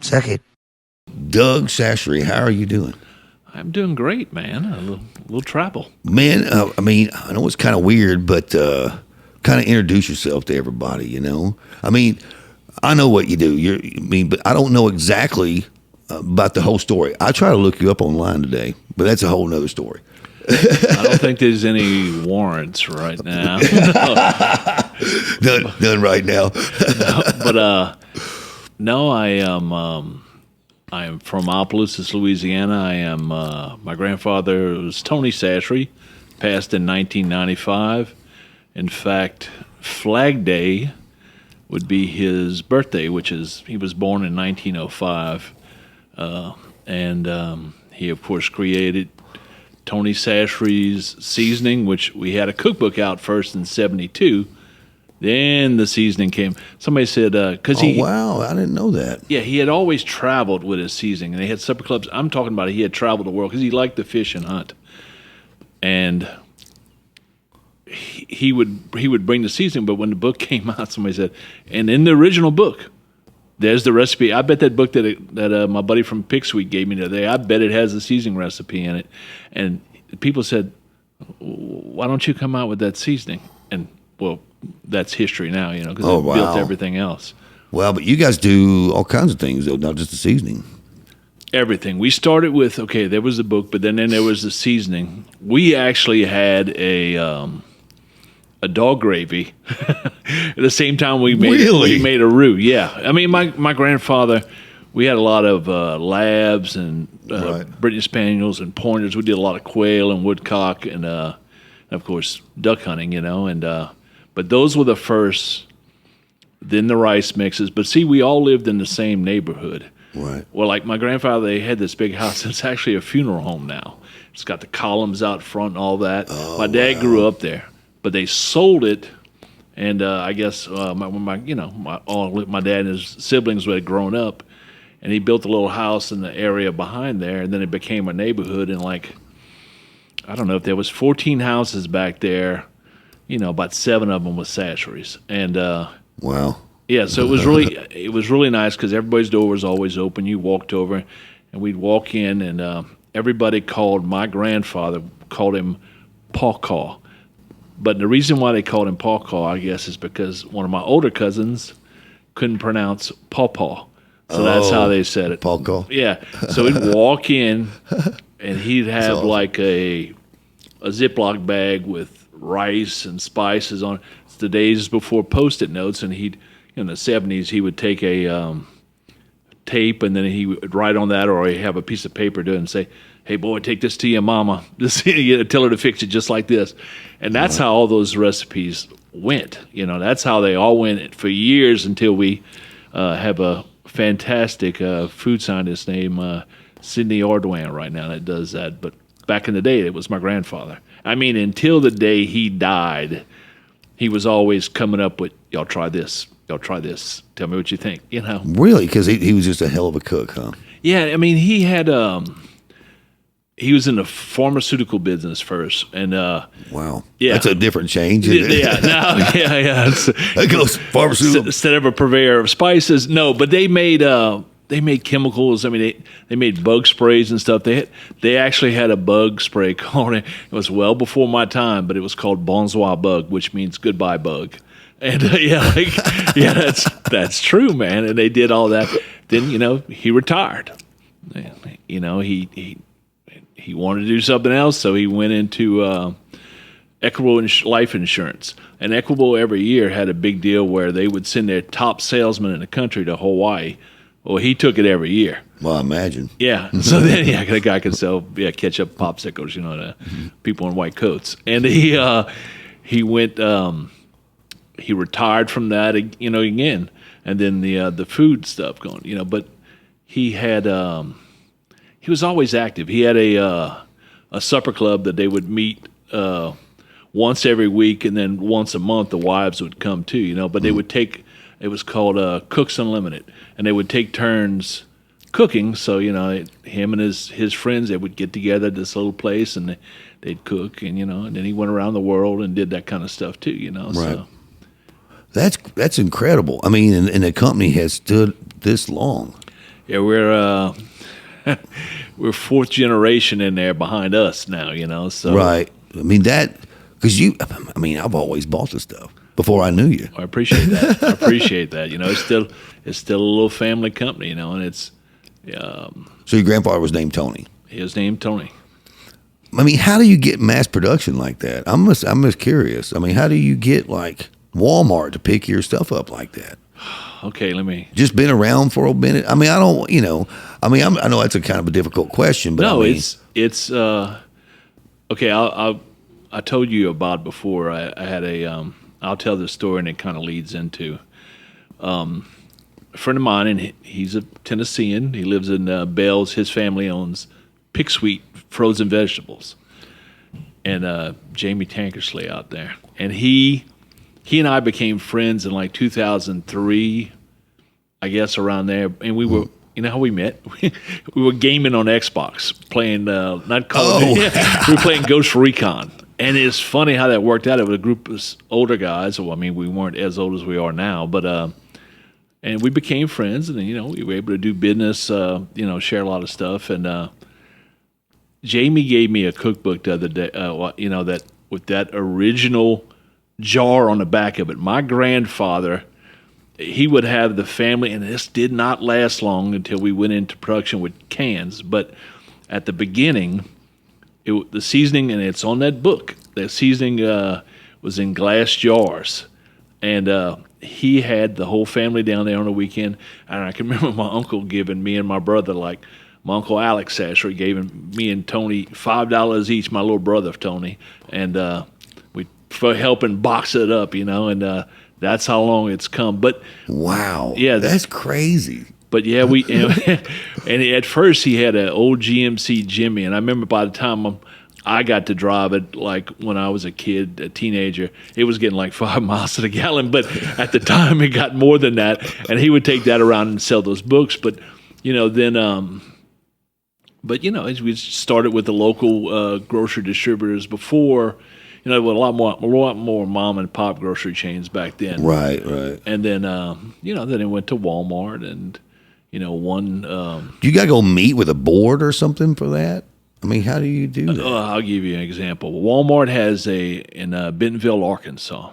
Second. Doug Chachere, how are you doing? I'm doing great, man. A little travel. Man, I know it's kind of weird, but kind of introduce yourself to everybody, you know? I mean, I know what you do. But I don't know exactly about the whole story. I try to look you up online today, but that's a whole nother story. I don't think there's any warrants right now. None right now. No, I am from Opelousas, Louisiana. I am. My grandfather was Tony Chachere, passed in 1995. In fact, Flag Day would be his birthday, he was born in 1905, and he of course created Tony Chachere's seasoning, which we had a cookbook out first in '72. Then the seasoning came. Somebody said, because wow, I didn't know that. Yeah, he had always traveled with his seasoning, and they had supper clubs. I'm talking about he had traveled the world because he liked to fish and hunt, and he would bring the seasoning. But when the book came out, somebody said, and in the original book, there's the recipe. I bet that book that my buddy from Pick Sweet gave me today, I bet it has the seasoning recipe in it. And people said, why don't you come out with that seasoning? And, well, that's history now, you know, because it built everything else. Well, but you guys do all kinds of things, though, not just the seasoning. Everything. We started with, there was the book, but then there was the seasoning. We actually had a dog gravy at the same time we made a roux. Yeah. I mean, my grandfather, we had a lot of labs and British Spaniels and pointers. We did a lot of quail and woodcock and of course, duck hunting, you know, and but those were the first, then the rice mixes. But see, we all lived in the same neighborhood. Right. Well, like my grandfather, they had this big house. It's actually a funeral home now. It's got the columns out front and all that. My dad grew up there, but they sold it. And I guess my dad and his siblings had grown up, and he built a little house in the area behind there, and then it became a neighborhood. And I don't know if there was 14 houses back there. You know, about 7 of them was Chachere's, and wow, yeah. So it was really nice because everybody's door was always open. You walked over, and we'd walk in, and everybody called my grandfather him Paw. But the reason why they called him Paw, I guess, is because one of my older cousins couldn't pronounce Pawpaw, so that's how they said it. Paw. Yeah. So we'd walk in, and he'd have like a Ziploc bag with rice and spices on it. It's the days before Post-it notes, and in the 70s, he would take a tape, and then he would write on that, or he'd have a piece of paper to it and say, hey, boy, take this to your mama. Just tell her to fix it just like this. And that's how all those recipes went. You know, that's how they all went for years until we have a fantastic food scientist named Sidney Ordwin right now that does that. But back in the day, it was my grandfather. I mean, until the day he died, he was always coming up with, y'all try this. Y'all try this. Tell me what you think, you know. Really? Because he was just a hell of a cook, huh? Yeah, I mean, he had he was in the pharmaceutical business first, and wow, yeah, that's a different change. Isn't it? Yeah. That goes pharmaceutical instead of a purveyor of spices. No, but they made chemicals. I mean, they made bug sprays and stuff. They actually had a bug spray called it. It was well before my time, but it was called Bonsoir Bug, which means goodbye bug. And that's true, man. And they did all that. Then he retired. He wanted to do something else, so he went into Equitable life insurance. And Equitable every year had a big deal where they would send their top salesman in the country to Hawaii. Well, he took it every year. Well, I imagine. Yeah. So then, the guy could sell ketchup, popsicles, to people in white coats. And he went. He retired from that, again, and then the food stuff going, But he had. He was always active. He had a supper club that they would meet once every week, and then once a month the wives would come too. But they would take. It was called Cooks Unlimited, and they would take turns cooking. So him and his friends, they would get together at this little place, and they'd cook, and and then he went around the world and did that kind of stuff too. Right. So. That's incredible. I mean, and the company has stood this long. Yeah, we're fourth generation in there behind us now, So Right. I mean because I've always bought the stuff before I knew you. I appreciate that. I appreciate that. It's still a little family company, and it's. So your grandfather was named Tony. His name Tony. I mean, how do you get mass production like that? I'm just curious. I mean, how do you get like Walmart to pick your stuff up like that? Okay, let me. Just been around for a minute. I mean, I don't. I know that's a kind of a difficult question, but No, I mean, it's. Okay, I told you about before. I had a. I'll tell the story, and it kind of leads into. A friend of mine, and he's a Tennessean. He lives in Bells. His family owns Pick Sweet frozen vegetables, and Jamie Tankersley out there, and he and I became friends in like 2003, I guess around there, and we were. You know how we met? We were gaming on Xbox, playing not Call of Duty. We were playing Ghost Recon, and it's funny how that worked out. It was a group of older guys. Well, I mean, we weren't as old as we are now, but and we became friends, and we were able to do business. Share a lot of stuff, and Jamie gave me a cookbook the other day. That with that original jar on the back of it. My grandfather. He would have the family, and this did not last long until we went into production with cans. But at the beginning, the seasoning, and it's on that book, the seasoning was in glass jars. And he had the whole family down there on the weekend. And I can remember my uncle giving me and my brother, like my uncle Alex Sasser, gave me and Tony $5 each, my little brother Tony, and for helping box it up, and that's how long it's come. But wow, yeah, that's crazy. But yeah, and at first he had an old GMC Jimmy, and I remember by the time I got to drive it, like when I was a kid, a teenager, it was getting like 5 miles to the gallon. But at the time, it got more than that, and he would take that around and sell those books. But then. But as we started with the local grocery distributors before. With a lot more mom and pop grocery chains back then. Right. And then, then it went to Walmart, and one. Do you got to go meet with a board or something for that? I mean, how do you do that? I'll give you an example. Walmart has in Bentonville, Arkansas.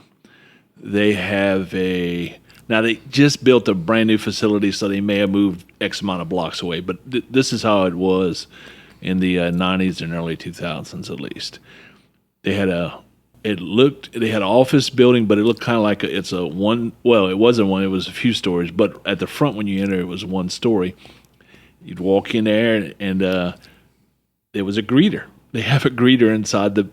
They have now they just built a brand new facility, so they may have moved X amount of blocks away. But this is how it was in the 90s and early 2000s, at least. They had an office building, but it looked kind of like it wasn't one, it was a few stories, but at the front when you enter, it was one story. You'd walk in there, and there was a greeter. They have a greeter inside the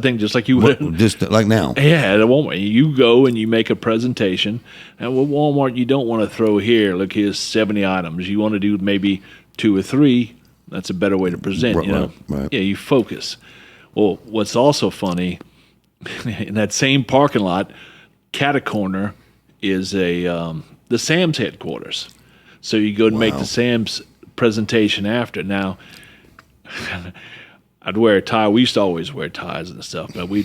thing, just like you would. Just like now. Yeah, at a Walmart. You go and you make a presentation, and with Walmart, you don't want to throw look, here's 70 items. You want to do maybe 2 or 3. That's a better way to present, Right. Yeah, you focus. Well, what's also funny, in that same parking lot, Catacorner is the Sam's headquarters. So you go to make the Sam's presentation after. Now, I'd wear a tie. We used to always wear ties and stuff, but we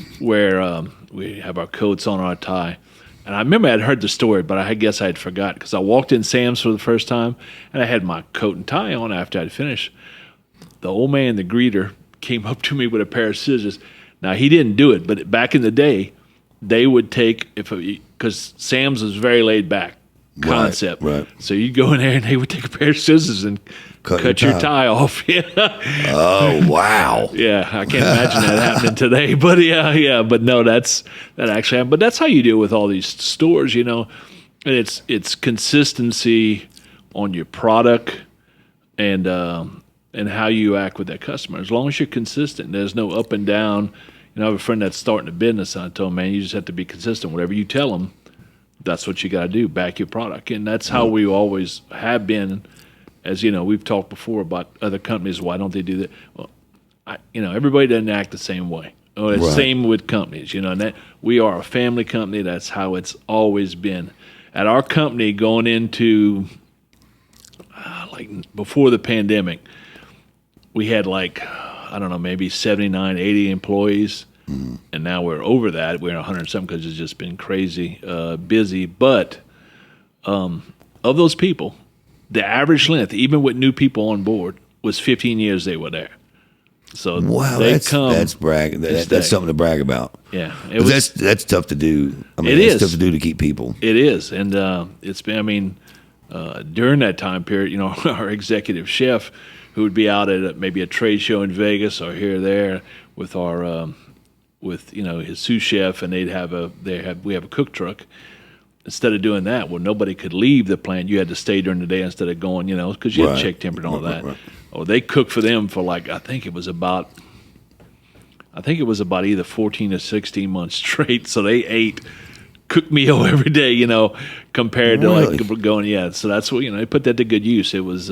have our coats on our tie. And I remember I'd heard the story, but I guess I had forgot because I walked in Sam's for the first time, and I had my coat and tie on after I'd finished. The old man, the greeter, came up to me with a pair of scissors. Now, he didn't do it, but back in the day, they would take, because Sam's was very laid back concept. Right. So you'd go in there and they would take a pair of scissors and cut your tie off. Oh, wow. Yeah, I can't imagine that happening today. But but no, that actually happened. But that's how you deal with all these stores, And it's consistency on your product and how you act with that customer. As long as you're consistent, there's no up and down. I have a friend that's starting a business, and I told him, man, you just have to be consistent. Whatever you tell them, that's what you got to do. Back your product. And that's how we always have been. As we've talked before about other companies. Why don't they do that? Well, everybody doesn't act the same way. It's the same with companies. And that we are a family company. That's how it's always been. At our company, going into like before the pandemic, we had maybe 79, 80 employees. Mm-hmm. And now we're over that. We're 100-something because it's just been crazy busy. But of those people, the average length, even with new people on board, was 15 years they were there. So wow, that's brag. That's something to brag about. Yeah, that's tough to do. I mean, it's tough to do to keep people. It is, and it's been. I mean, during that time period, our executive chef, who would be out at maybe a trade show in Vegas or here or there with our his sous chef, and we have a cook truck. Instead of doing that, well, nobody could leave the plant. You had to stay during the day instead of going, because you had to check temperature and all that. Right. Oh, they cooked for them for I think it was about either 14 or 16 months straight. So they ate cooked meal every day, compared to going. Yeah, so that's what they put that to good use. It was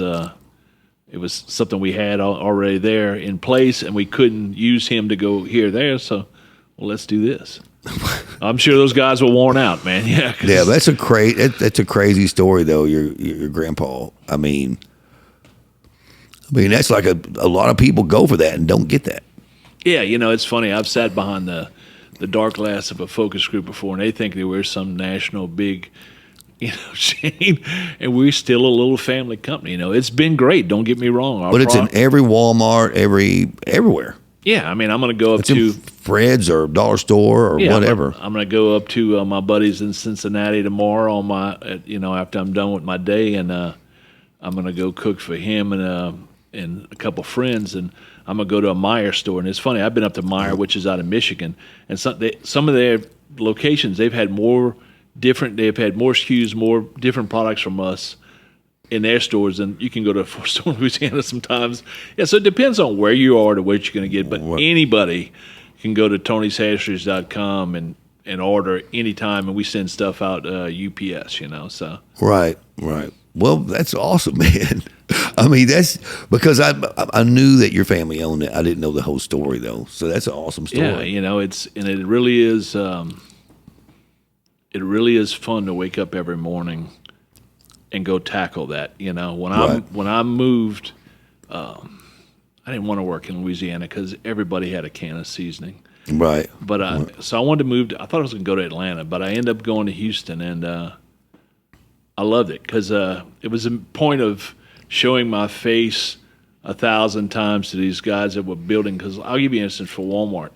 something we had already there in place, and we couldn't use him to go here or there. So, well, let's do this. I'm sure those guys were worn out, man. Yeah, that's a crazy story though. Your grandpa. I mean, that's like a lot of people go for that and don't get that. Yeah, it's funny. I've sat behind the dark glass of a focus group before, and they think they were some national big, chain, and we're still a little family company. It's been great. Don't get me wrong. But it's in every Walmart, everywhere. Yeah, I mean, I'm going to go up to Fred's or Dollar Store or whatever. I'm going to go up to my buddies in Cincinnati tomorrow on after I'm done with my day, and I'm going to go cook for him and a couple friends, and I'm going to go to a Meijer store. And it's funny, I've been up to Meijer, which is out of Michigan, and some of their locations, they've had more SKUs, more different products from us in their stores than you can go to a store in Louisiana sometimes. Yeah, so it depends on where you are to what you're going to get, but anybody can go to Tony'sHasheries.com and order anytime, and we send stuff out UPS, so. Right. Well, that's awesome, man. I mean, that's because I knew that your family owned it. I didn't know the whole story though, so that's an awesome story. Yeah, it really is. It really is fun to wake up every morning and go tackle that. When I moved, I didn't want to work in Louisiana because everybody had a can of seasoning. Right. But so I wanted to move. I thought I was going to go to Atlanta, but I ended up going to Houston, and I loved it because it was a point of showing my face 1,000 times to these guys that were building. Because I'll give you an instance for Walmart.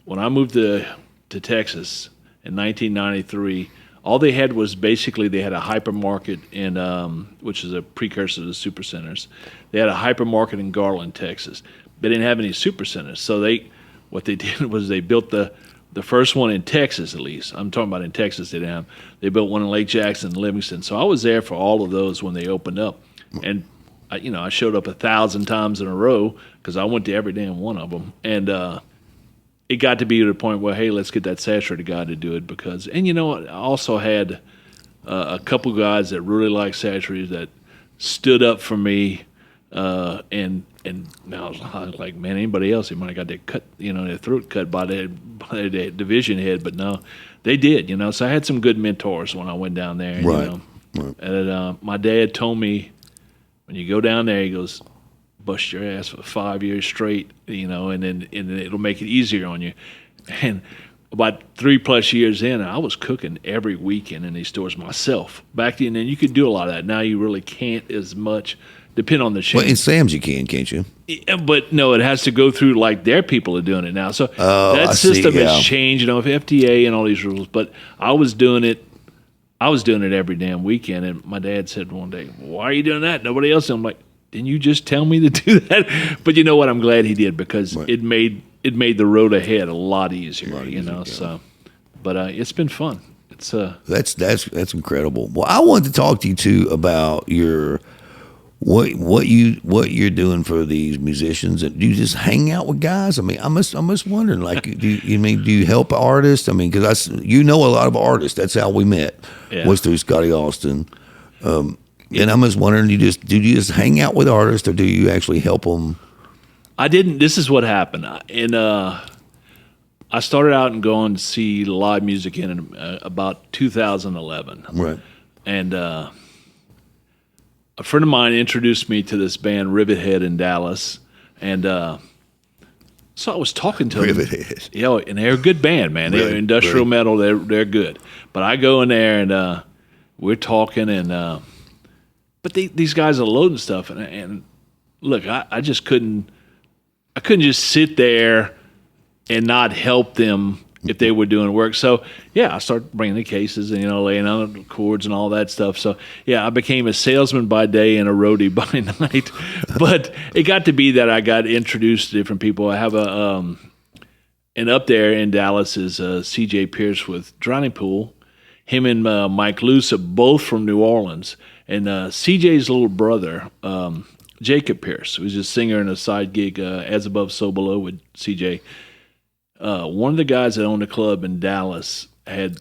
When I moved to Texas in 1993, all they had was basically they had a hypermarket in, which is a precursor to the supercenters. They had a hypermarket in Garland, Texas. They didn't have any supercenters, so what they did was they built the first one in Texas, at least. I'm talking about in Texas. They built one in Lake Jackson, Livingston. So I was there for all of those when they opened up, and I showed up 1,000 times in a row because I went to every damn one of them, and it got to be to the point where, hey, let's get that saturated guy to do it because, and I also had a couple guys that really liked saturated that stood up for me, and now I was like, man, anybody else, they might have got their cut, their throat cut by their division head, but no, they did, So I had some good mentors when I went down there, right. And my dad told me, when you go down there, he goes, bust your ass for 5 years straight, and then it'll make it easier on you. And about 3+ years in, I was cooking every weekend in these stores myself. Back then, and you could do a lot of that. Now you really can't as much, depend on the chain. Well, in Sam's you can, can't you? Yeah, but no, it has to go through like their people are doing it now. So that system has changed, FDA and all these rules. But I was doing it every damn weekend. And my dad said one day, "Why are you doing that? Nobody else." And I'm like, didn't you just tell me to do that? But you know what? I'm glad he did because it made the road ahead a lot easier. So, but it's been fun. It's that's incredible. Well, I wanted to talk to you too about your what you're doing for these musicians. Do you just hang out with guys? I mean, I'm just wondering. Like, do you help artists? I mean, because a lot of artists. That's how we met. Yeah. Was through Scotty Austin. And I'm just wondering, do you just hang out with artists, or do you actually help them? I didn't. This is what happened. I started out and going to see live music in about 2011. Right. And a friend of mine introduced me to this band Rivethead in Dallas, and so I was talking to them. Rivethead. And they're a good band, man. They're industrial metal. They're good. But I go in there and we're talking and. but these guys are loading stuff, and look, I just couldn't. I couldn't just sit there and not help them if they were doing work. So, yeah, I started bringing the cases and, laying on the cords and all that stuff. So, yeah, I became a salesman by day and a roadie by night. But it got to be that I got introduced to different people. I have and up there in Dallas is C.J. Pierce with Drowning Pool. Him and Mike Luce are both from New Orleans. And C.J.'s little brother, Jacob Pierce, who's a singer in a side gig, As Above, So Below with CJ. One of the guys that owned a club in Dallas had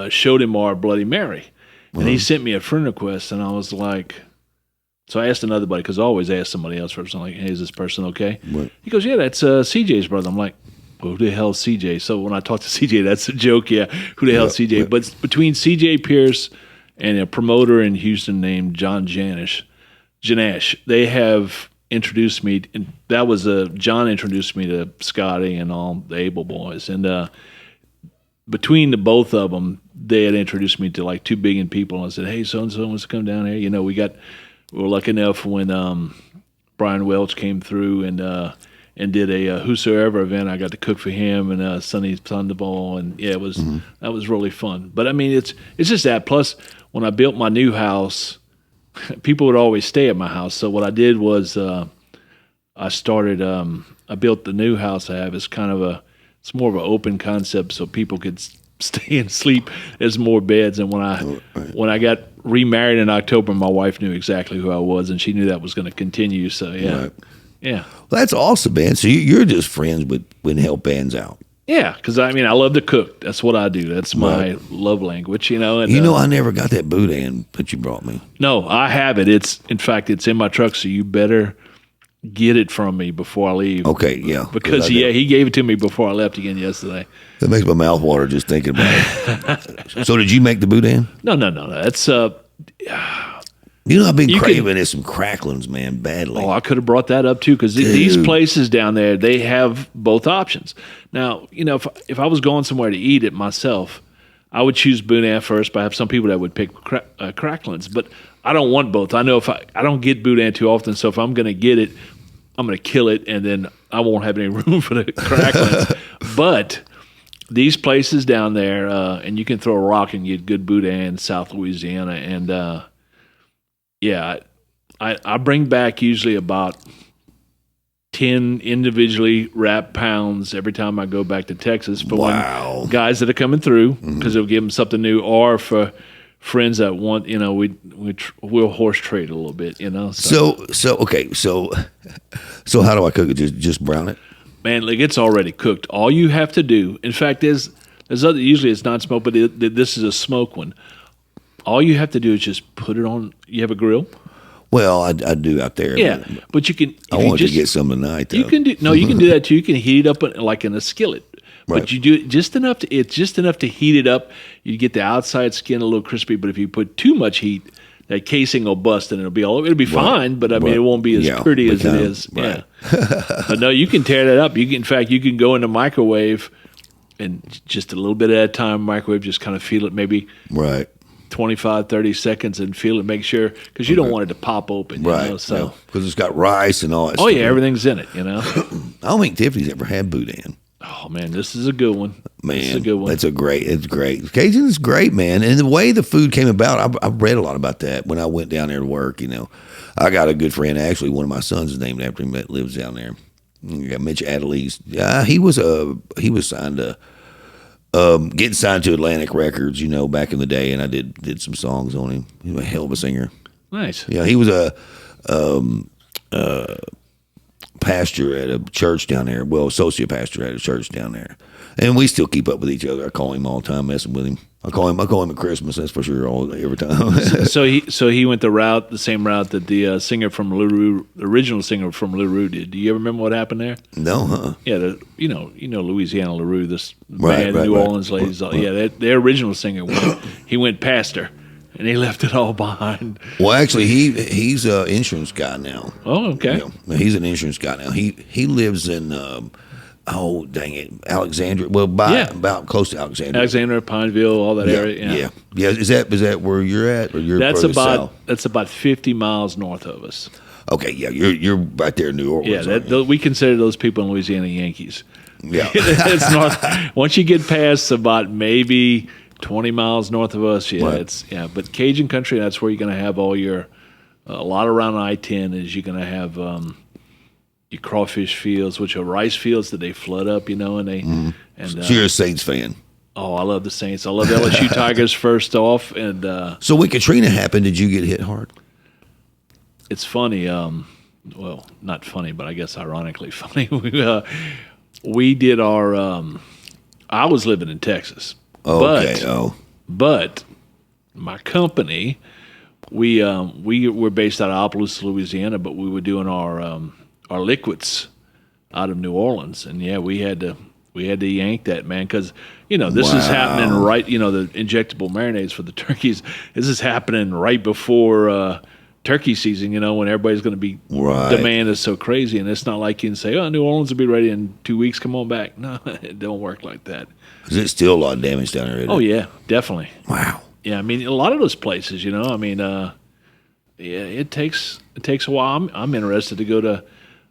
showed him our Bloody Mary. And he sent me a friend request, and I was like, so I asked another buddy, because I always ask somebody else first. I'm like, hey, is this person okay? Right. He goes, yeah, that's CJ's brother. I'm like, well, who the hell is CJ? So when I talk to CJ, that's a joke, yeah. Who the hell is CJ? Right. But between CJ Pierce and a promoter in Houston named John Janash, they have introduced me, and that was John introduced me to Scotty and all the Able boys, and between the both of them, they had introduced me to like two big people. And I said, "Hey, so and so wants to come down here." We were lucky enough when Brian Welch came through and did a Whosoever event. I got to cook for him and Sonny Sandoval, and yeah, it was that was really fun. But I mean, it's just that. Plus, when I built my new house, people would always stay at my house. So what I did was I built the new house I have. It's it's more of an open concept so people could stay and sleep. There's more beds. And when I got remarried in October, my wife knew exactly who I was, and she knew that was going to continue. So, yeah. Right. Yeah. Well, that's awesome, man. So you're just friends with help bands out. Yeah, because I love to cook. That's what I do. That's my love language, And, I never got that boudin that you brought me. No, I have it. In fact, it's in my truck, so you better get it from me before I leave. Okay, yeah. Because, he gave it to me before I left again yesterday. That makes my mouth water just thinking about it. So did you make the boudin? No. That's I've been craving some cracklings, man, badly. Oh, I could have brought that up too, because these places down there, they have both options. Now, if I was going somewhere to eat it myself, I would choose boudin first, but I have some people that would pick cracklings. But I don't want both. I know if I don't get boudin too often, so if I'm going to get it, I'm going to kill it, and then I won't have any room for the cracklings. But these places down there, and you can throw a rock and get good boudin in South Louisiana, and I bring back usually about 10 individually wrapped pounds every time I go back to Texas for when guys that are coming through, because it'll give them something new, or for friends that want, we'll horse trade a little bit, So how do I cook it? Just brown it? Man, it's already cooked. All you have to do, in fact, there's other, usually it's not smoked, but this is a smoke one. All you have to do is just put it on. You have a grill? Well, I do out there. Yeah, but you can. I want to get some tonight, though. You can do that too. You can heat it up like in a skillet. Right. But you do it just enough to heat it up. You get the outside skin a little crispy. But if you put too much heat, that casing will bust and it'll be fine. But I mean, it won't be as pretty as it is. Right. Yeah. But no, you can tear that up. In fact, you can go in the microwave and just a little bit at a time. Microwave, just kind of feel it, maybe. Right. 25, 30 seconds and feel it, make sure, because you don't want it to pop open, so. Because it's got rice and all that stuff. Oh, yeah, everything's in it, I don't think Tiffany's ever had boudin. Oh, man, this is a good one. Man, this is a good one. It's great. Cajun is great, man. And the way the food came about, I've read a lot about that when I went down there to work, I got a good friend, actually, one of my sons is named after him that lives down there. You got Mitch Adelise. He was signed to getting signed to Atlantic Records, back in the day, and I did some songs on him. He was a hell of a singer. Nice. Yeah, he was a pastor at a church down there. Well, associate pastor at a church down there, and we still keep up with each other. I call him all the time, messing with him. I call him at Christmas. That's for sure. Every time. so he went the same route that the singer from the original singer from LaRue did. Do you ever remember what happened there? No, huh? Yeah, Louisiana LaRue, this band, New Orleans ladies. Right. Yeah, their original singer he went pastor, and he left it all behind. Well, actually, he's an insurance guy now. Oh, okay. He's an insurance guy now. He lives in. Oh, dang it, Alexandria. Well, about close to Alexandria. Alexandria, Pineville, all that area. Yeah. Is that where you're at, or you're That's further about south? that's about 50 miles north of us. Okay, yeah, you're right there in New Orleans. Yeah, we consider those people in Louisiana Yankees. Yeah. It's north. Once you get past about maybe 20 miles north of us, Right. But Cajun country, that's where you're going to have all your a lot around I-10 is you're going to have your crawfish fields, which are rice fields that they flood up, and they and So you're a Saints fan. oh, I love the Saints. I love LSU Tigers first off, and So when Katrina happened, did you get hit hard? it's funny. Well, not funny, but I guess ironically funny. We did our. I was living in Texas. Okay. But my company, we were based out of Opelousas, Louisiana, but we were doing our liquids out of New Orleans, and we had to yank that, man, because this is happening right. The injectable marinades for the turkeys. This is happening right before turkey season. When everybody's going to be demand is so crazy, and it's not like you can say, "Oh, New Orleans will be ready in 2 weeks. Come on back." No, it don't work like that. Is it still a lot of damage down there? Isn't Oh it? yeah, definitely. Wow. Yeah, I mean a lot of those places, it takes a while. I'm interested to go to.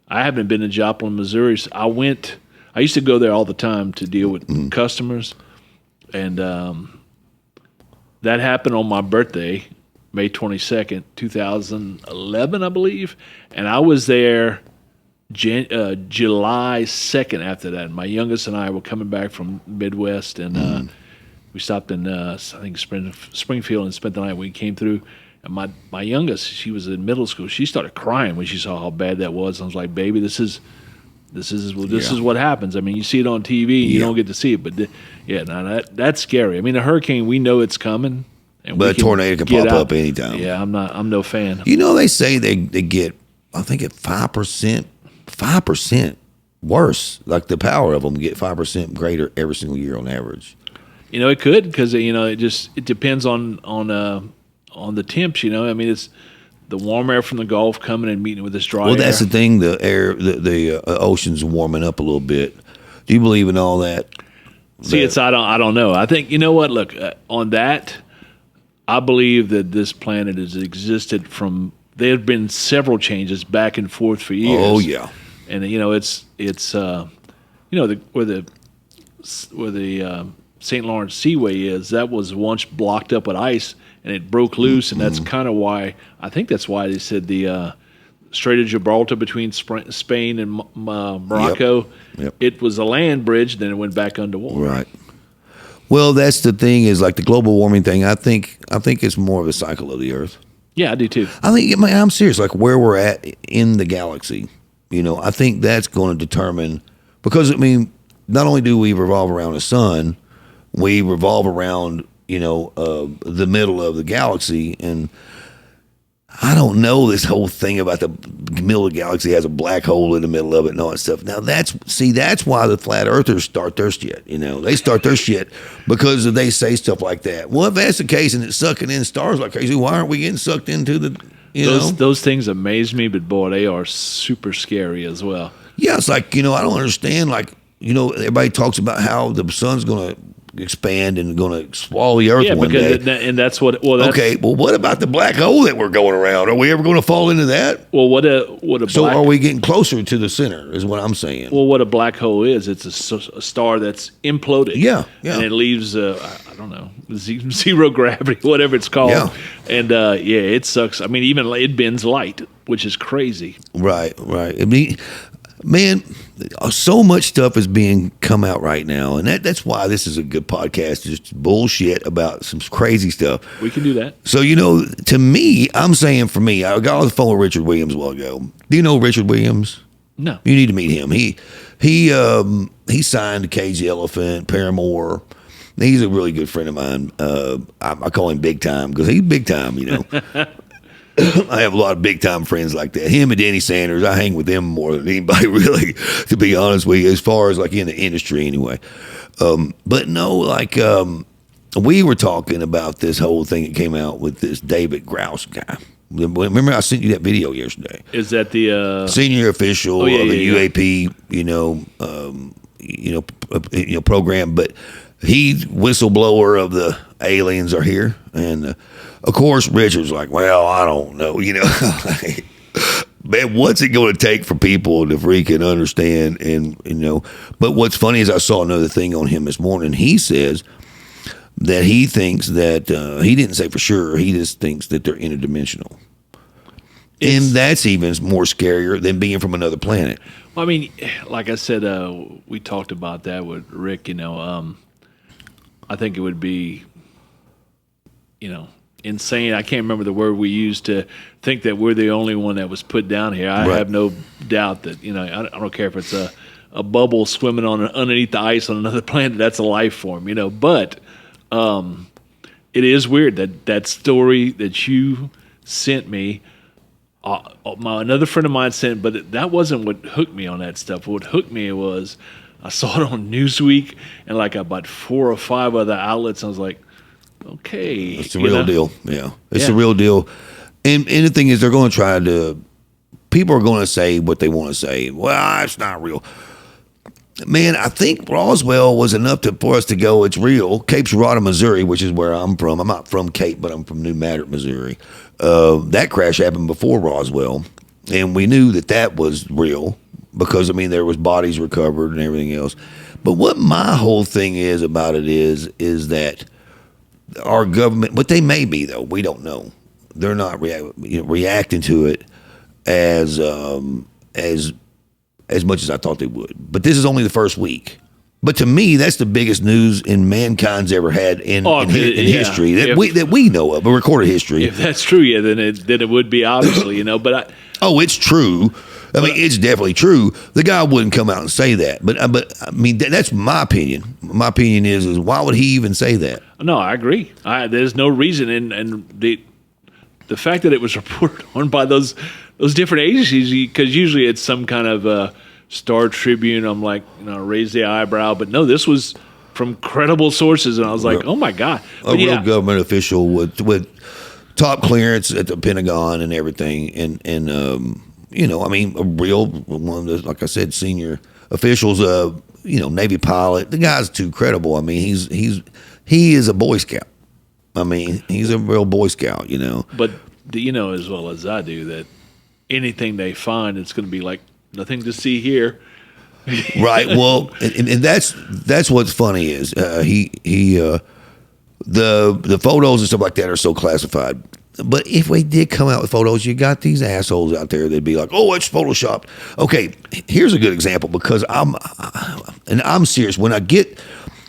I haven't been to Joplin, Missouri. So I used to go there all the time to deal with customers, and that happened on my birthday, May 22nd, 2011, I believe, and I was there July 2nd after that. My youngest and I were coming back from Midwest, and we stopped in I think Springfield and spent the night. We came through, and my youngest, she was in middle school. She started crying when she saw how bad that was. I was like, "Baby, this is what happens." I mean, you see it on TV, and you don't get to see it, but that's scary. I mean, a hurricane, we know it's coming, But a tornado can pop up anytime. Yeah, I'm no fan. They say they get, I think at 5% worse. Like the power of them get 5% greater every single year on average. It could, because it depends on the temps. I mean, it's the warm air from the Gulf coming and meeting with this dry air. Well, that's the thing. The air, the ocean's warming up a little bit. Do you believe in all that? See, I don't know. I think what. Look, on that, I believe that this planet has existed from. There have been several changes back and forth for years. Oh yeah, and it's where the St. Lawrence Seaway is. That was once blocked up with ice, and it broke loose, and that's kind of why. I think that's why they said the Strait of Gibraltar between Spain and Morocco. Yep. It was a land bridge, then it went back underwater. Right. Well, that's the thing is like the global warming thing. I think it's more of a cycle of the Earth. Yeah, I do too. I think I'm serious. Like where we're at in the galaxy, I think that's going to determine because not only do we revolve around the sun, we revolve around the middle of the galaxy, and I don't know this whole thing about the middle of the galaxy has a black hole in the middle of it and all that stuff. Now that's why the flat earthers start their shit. They start their shit because they say stuff like that. Well, if that's the case and it's sucking in stars like crazy, why aren't we getting sucked into the those things amaze me, but boy, they are super scary as well. Yeah, it's like I don't understand. Like everybody talks about how the sun's going to expand and going to swallow the earth one day. And that's what. Well, okay. Well, what about the black hole that we're going around? Are we ever going to fall into that? Well, so are we getting closer to the center? Is what I'm saying. Well, what a black hole is? It's a star that's imploded. Yeah. And it leaves I don't know zero gravity, whatever it's called. Yeah. And it sucks. I mean, even it bends light, which is crazy. Right. I mean, man, so much stuff is being come out right now, and that's why this is a good podcast. Just bullshit about some crazy stuff. We can do that. So to me, I'm saying for me, I got on the phone with Richard Williams a while ago. Do you know Richard Williams? No. You need to meet him. He signed to Cage the Elephant, Paramore. He's a really good friend of mine. I call him Big Time because he's big time. I have a lot of big time friends like that. Him and Danny Sanders, I hang with them more than anybody really, to be honest with you, as far as like in the industry anyway. But no, like we were talking about this whole thing that came out with this David Grusch guy. Remember I sent you that video yesterday. Is that the senior official of the UAP, program, but he's whistleblower of the aliens are here, and of course Richard's like, well, I don't know, man, what's it going to take for people to freaking understand? And but what's funny is I saw another thing on him this morning. He says that he thinks that he didn't say for sure. He just thinks that they're interdimensional. And that's even more scarier than being from another planet. Well, I mean, like I said, we talked about that with Rick. I think it would be, insane. I can't remember the word we used to think that we're the only one that was put down here. I have no doubt that I don't care if it's a bubble swimming underneath the ice on another planet. That's a life form, But it is weird that story that you sent me. Another friend of mine sent, but that wasn't what hooked me on that stuff. What hooked me was I saw it on Newsweek and like about 4 or 5 other outlets. I was like, okay, it's the real deal. Yeah, it's the real deal. And the thing is, they're going to people are going to say what they want to say. Well, it's not real. Man, I think Roswell was enough for us to go, it's real. Cape Girardeau, Missouri, which is where I'm from. I'm not from Cape, but I'm from New Madrid, Missouri. That crash happened before Roswell, and we knew that was real because, there was bodies recovered and everything else. But what my whole thing is about it is that our government, what they may be, though, we don't know. They're not reacting to it as much as I thought they would. But this is only the first week. But to me, that's the biggest news in mankind's ever had in history that we know of, a recorded history. If that's true, then it would be, obviously, But it's true. It's definitely true. The guy wouldn't come out and say that. But that's my opinion. My opinion is why would he even say that? No, I agree. There's no reason, and the fact that it was reported on by those different agencies, because usually it's some kind of Star Tribune. I'm like, raise the eyebrow, but no, this was from credible sources, and I was like, oh my god, a real government official with top clearance at the Pentagon and everything, and a real one of the, like I said, senior officials, Navy pilot. The guy's too credible. He is a Boy Scout. He's a real Boy Scout, But as well as I do that anything they find, it's going to be like nothing to see here. Right. Well, and that's what's funny is the photos and stuff like that are so classified. But if we did come out with photos, you got these assholes out there that'd be like, "Oh, it's photoshopped." Okay, here's a good example because I'm serious. When I get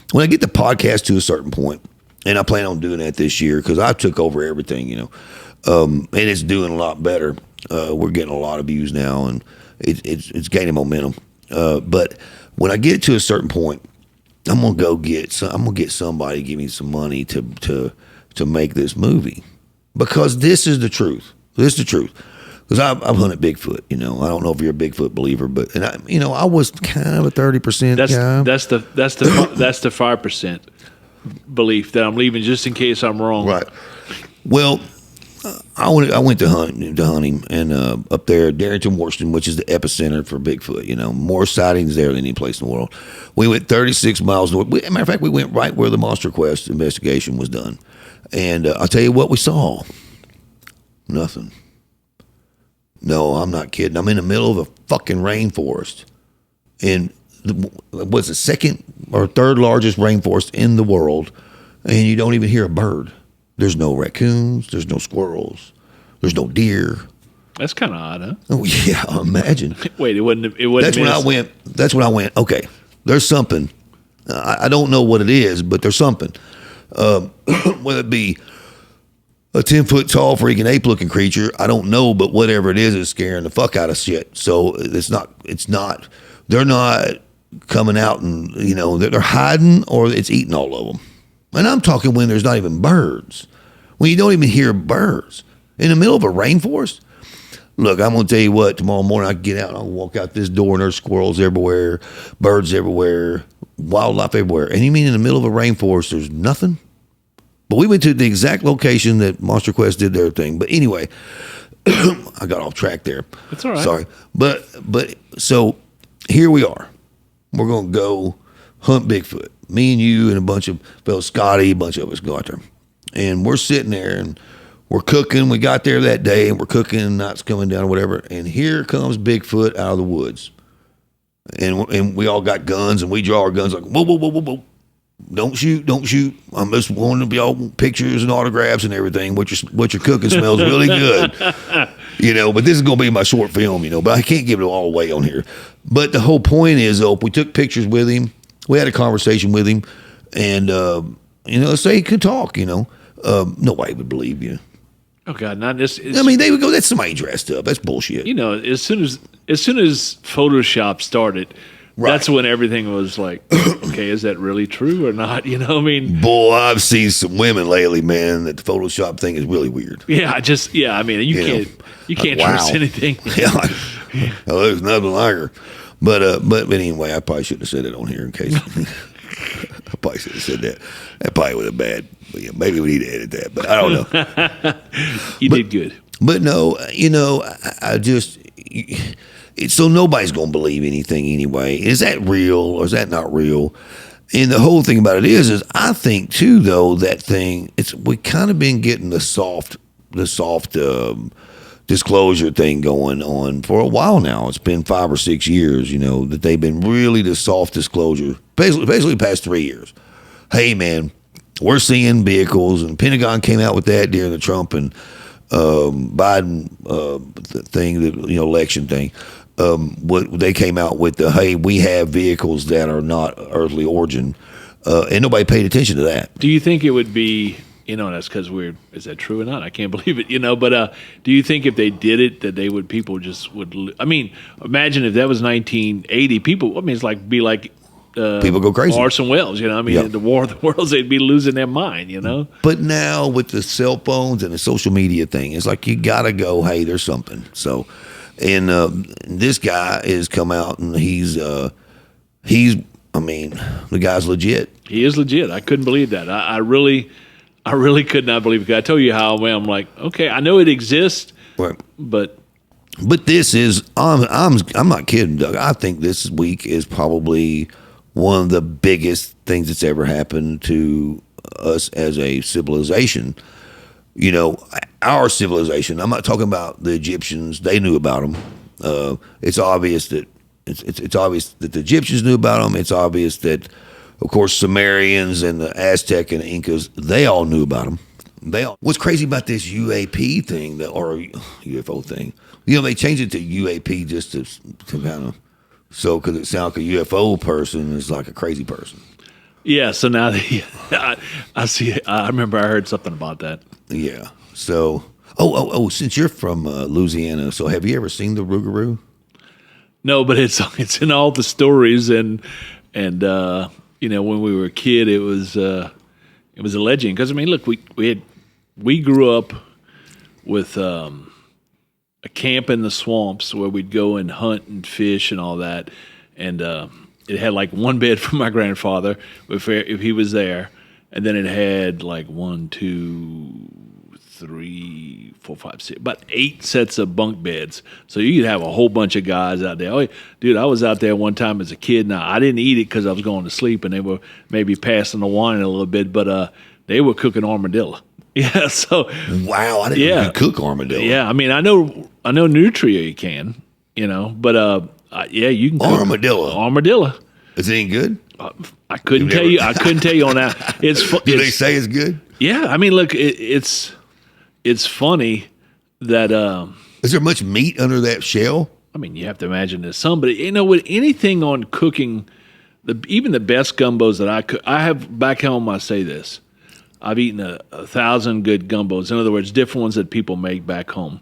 the podcast to a certain point, and I plan on doing that this year because I took over everything, and it's doing a lot better. We're getting a lot of views now, and it's gaining momentum. But when I get to a certain point, I'm gonna get somebody to give me some money to make this movie because this is the truth. This is the truth. Because I've hunted Bigfoot, I don't know if you're a Bigfoot believer, but I was kind of a 30% guy. That's the 5% belief that I'm leaving just in case I'm wrong. Right. Well, I went to hunt him, and up there, Darrington, Washington, which is the epicenter for Bigfoot. More sightings there than any place in the world. We went 36 miles north. As a matter of fact, we went right where the Monster Quest investigation was done. And I'll tell you what we saw. Nothing. No, I'm not kidding. I'm in the middle of a fucking rainforest. And what's the second or third largest rainforest in the world, and you don't even hear a bird. There's no raccoons. There's no squirrels. There's no deer. That's kind of odd, huh? Oh yeah, imagine. Wait, it wasn't. That's when I went. Okay, there's something. I don't know what it is, but there's something. Whether it be a 10-foot tall freaking ape-looking creature, I don't know, but whatever it is scaring the fuck out of shit. So it's not. They're not coming out and they're hiding, or it's eating all of them. And I'm talking when there's not even birds, when you don't even hear birds in the middle of a rainforest. Look, I'm going to tell you what, tomorrow morning I can get out and I'll walk out this door and there's squirrels everywhere, birds everywhere, wildlife everywhere. And you mean in the middle of a rainforest there's nothing? But we went to the exact location that Monster Quest did their thing. But anyway, I got off track there. That's all right. Sorry. But so here we are. we're going to go hunt Bigfoot. Me and you and a bunch of fellas, Scotty, a bunch of us go out there. And we're sitting there and we're cooking. We got there that day and we're cooking, night's coming down or whatever. And here comes Bigfoot out of the woods. And we all got guns and we draw our guns like, whoa, whoa, whoa, whoa, whoa. Don't shoot, don't shoot. I'm just wanting to be all pictures and autographs and everything. What you're cooking smells really good. But this is going to be my short film, but I can't give it all away on here. But the whole point is, though, we took pictures with him. We had a conversation with him. And, let's say he could talk, nobody would believe you. Oh, God, not this. They would go, that's somebody dressed up. That's bullshit. As soon as Photoshop started, right. That's when everything was like, okay, is that really true or not? Boy, I've seen some women lately, man, that the Photoshop thing is really weird. You can't trust anything. There's nothing like her. But anyway, I probably shouldn't have said it on here in case. I probably should have said that. That probably would have bad. But maybe we need to edit that, but I don't know. You did good. But no, I just... So nobody's going to believe anything anyway. Is that real or is that not real? And the whole thing about it is I think too, though, that thing, we kind of been getting the soft disclosure thing going on for a while now. It's been 5 or 6 years, that they've been really the soft disclosure, basically the past 3 years. Hey, man, we're seeing vehicles, and Pentagon came out with that during the Trump and Biden thing, the election thing. What they came out with hey, we have vehicles that are not earthly origin, and nobody paid attention to that. Do you think it would be, and that's because is that true or not? I can't believe it, but do you think if they did it, that people just would, imagine if that was 1980, people, it's like, people go crazy. Orson Welles, the War of the Worlds, they'd be losing their mind, But now with the cell phones and the social media thing, it's like you got to go, hey, there's something. So, and this guy has come out and he's the guy's legit. He is legit. I couldn't believe that. I really could not believe it. I tell you how I'm like, okay, I know it exists, right. But this is, I'm not kidding, Doug. I think this week is probably one of the biggest things that's ever happened to us as a civilization. Our civilization. I'm not talking about the Egyptians. They knew about them. It's obvious that it's obvious that the Egyptians knew about them. It's obvious that, of course, Sumerians and the Aztec and the Incas, they all knew about them. What's crazy about this UAP thing, or UFO thing? They changed it to UAP just to kind of. So, because it sounds like a UFO person is like a crazy person. Yeah, so now I see. I remember I heard something about that. Yeah. So, since you're from Louisiana, so have you ever seen the Rougarou? No, but it's in all the stories, and when we were a kid, it was a legend. Because look, we grew up with a camp in the swamps where we'd go and hunt and fish and all that, and it had like one bed for my grandfather if he was there, and then it had like 1, 2, 3, 4, 5, 6, about 8 sets of bunk beds. So you could have a whole bunch of guys out there. Oh, dude, I was out there one time as a kid. Now I didn't eat it because I was going to sleep, and they were maybe passing the wine a little bit, but they were cooking armadillo. Yeah, so wow, I didn't know you could cook armadillo. Yeah, I know nutria you can, but you can cook armadillo. Is it any good? I couldn't tell you. I couldn't tell you on that. Do they say it's good? Yeah, look, it's funny that. Is there much meat under that shell? You have to imagine there's some, but with anything on cooking, even the best gumbos that I have back home, I say this. I've eaten 1,000 good gumbos. In other words, different ones that people make back home.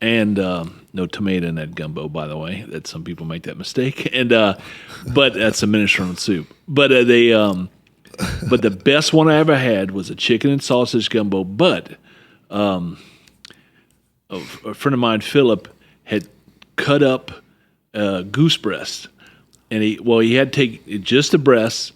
And no tomato in that gumbo, by the way. That some people make that mistake. And but that's a minestrone soup. But but the best one I ever had was a chicken and sausage gumbo. But a friend of mine, Philip, had cut up goose breast, and he had to take just the breasts,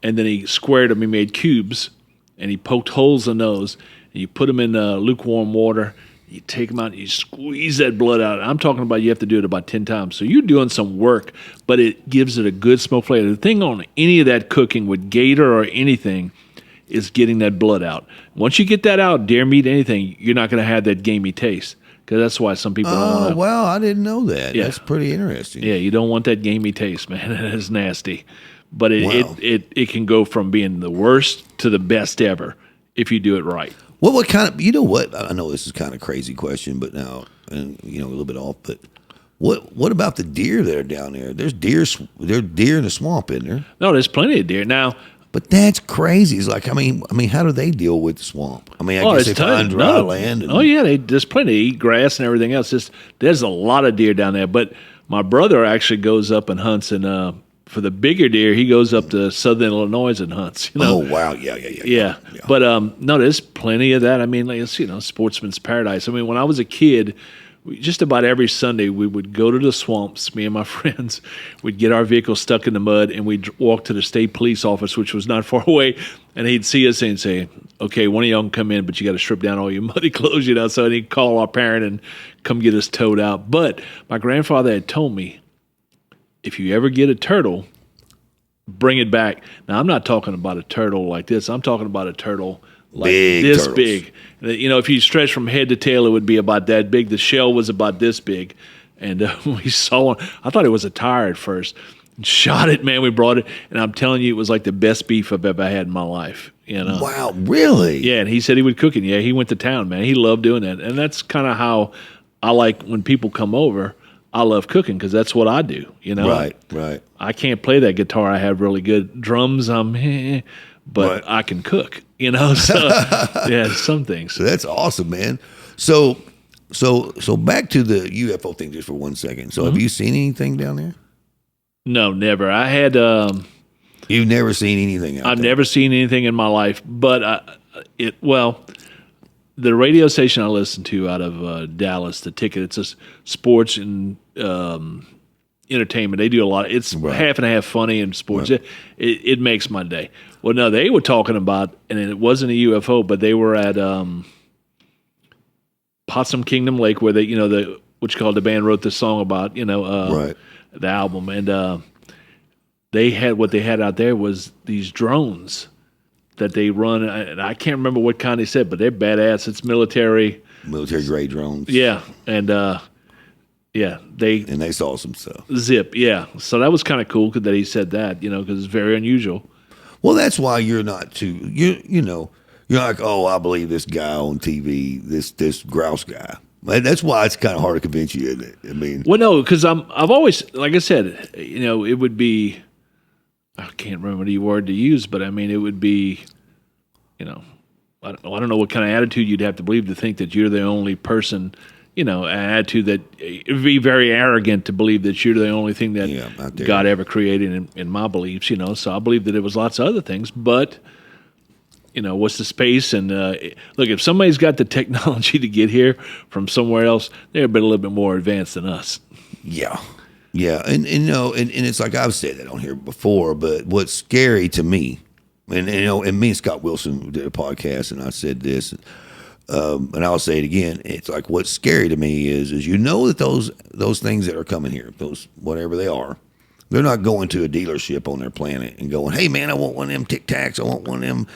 and then he squared them. He made cubes. And he poked holes in those, and you put them in lukewarm water. You take them out, and you squeeze that blood out. I'm talking about you have to do it about 10 times. So you're doing some work, but it gives it a good smoke flavor. The thing on any of that cooking with gator or anything is getting that blood out. Once you get that out, deer meat, anything, you're not going to have that gamey taste. Because that's why some people don't want to. Well, I didn't know that. Yeah. That's pretty interesting. Yeah, you don't want that gamey taste, man. It's nasty. But it can go from being the worst to the best ever if you do it right. Well, what kind of, you know what? I know this is kind of a crazy question, but now, and a little bit off, but what about the deer that are down there? There's deer in the swamp, isn't there? No, there's plenty of deer. Now, but that's crazy. It's like, I mean, how do they deal with the swamp? I mean, I guess they find dry land. There's plenty. They eat grass and everything else. There's a lot of deer down there. But my brother actually goes up and hunts, and for the bigger deer, he goes up to southern Illinois and hunts. Oh, wow. Yeah. But no, there's plenty of that. I mean, like, it's, sportsman's paradise. I mean, when I was a kid, just about every Sunday, we would go to the swamps, me and my friends. We'd get our vehicle stuck in the mud, and we'd walk to the state police office, which was not far away, and he'd see us and say, okay, one of y'all can come in, but you got to strip down all your muddy clothes, So he'd call our parent and come get us towed out. But my grandfather had told me, if you ever get a turtle, bring it back. Now, I'm not talking about a turtle like this. I'm talking about a turtle like this turtles. Big. If you stretch from head to tail, it would be about that big. The shell was about this big. And we saw one. I thought it was a tire at first. Shot it, man. We brought it. And I'm telling you, it was like the best beef I've ever had in my life. Wow, really? Yeah, and he said he would cook it. Yeah, he went to town, man. He loved doing that. And that's kind of how I like when people come over. I love cooking because that's what I do, Right. I can't play that guitar. I have really good drums. But I can cook, So yeah, some things. So that's awesome, man. So back to the UFO thing just for 1 second. So have you seen anything down there? No, never. I had. You've never seen anything out I've there? never seen anything in my life, but the radio station I listen to out of Dallas, The Ticket, it's a sports and entertainment. They do a lot. It's half and half funny and sports. Right. It makes my day. Well, no, they were talking about, and it wasn't a UFO, but they were at Possum Kingdom Lake, where they, the band wrote this song about, the album, and they had out there was these drones that they run, and I can't remember what kind they said, but they're badass. It's military grade drones. Yeah, and they saw some stuff. Zip, yeah. So that was kind of cool that he said that, because it's very unusual. Well, that's why you're not too. You're like, oh, I believe this guy on TV, this grouse guy. That's why it's kind of hard to convince you, isn't it? I mean, well, no, because I've always, like I said, it would be. I can't remember the word to use, but I mean, it would be, I don't know what kind of attitude you'd have to believe to think that you're the only person, an attitude that it would be very arrogant to believe that you're the only thing that God ever created in my beliefs, So I believe that there was lots of other things, but, what's the space? And look, if somebody's got the technology to get here from somewhere else, they're a little bit more advanced than us. Yeah. Yeah, and it's like I've said that on here before, but what's scary to me, and me and Scott Wilson did a podcast, and I said this, and I'll say it again. It's like what's scary to me is that those things that are coming here, those whatever they are, they're not going to a dealership on their planet and going, hey man, I want one of them Tic Tacs, I want one of them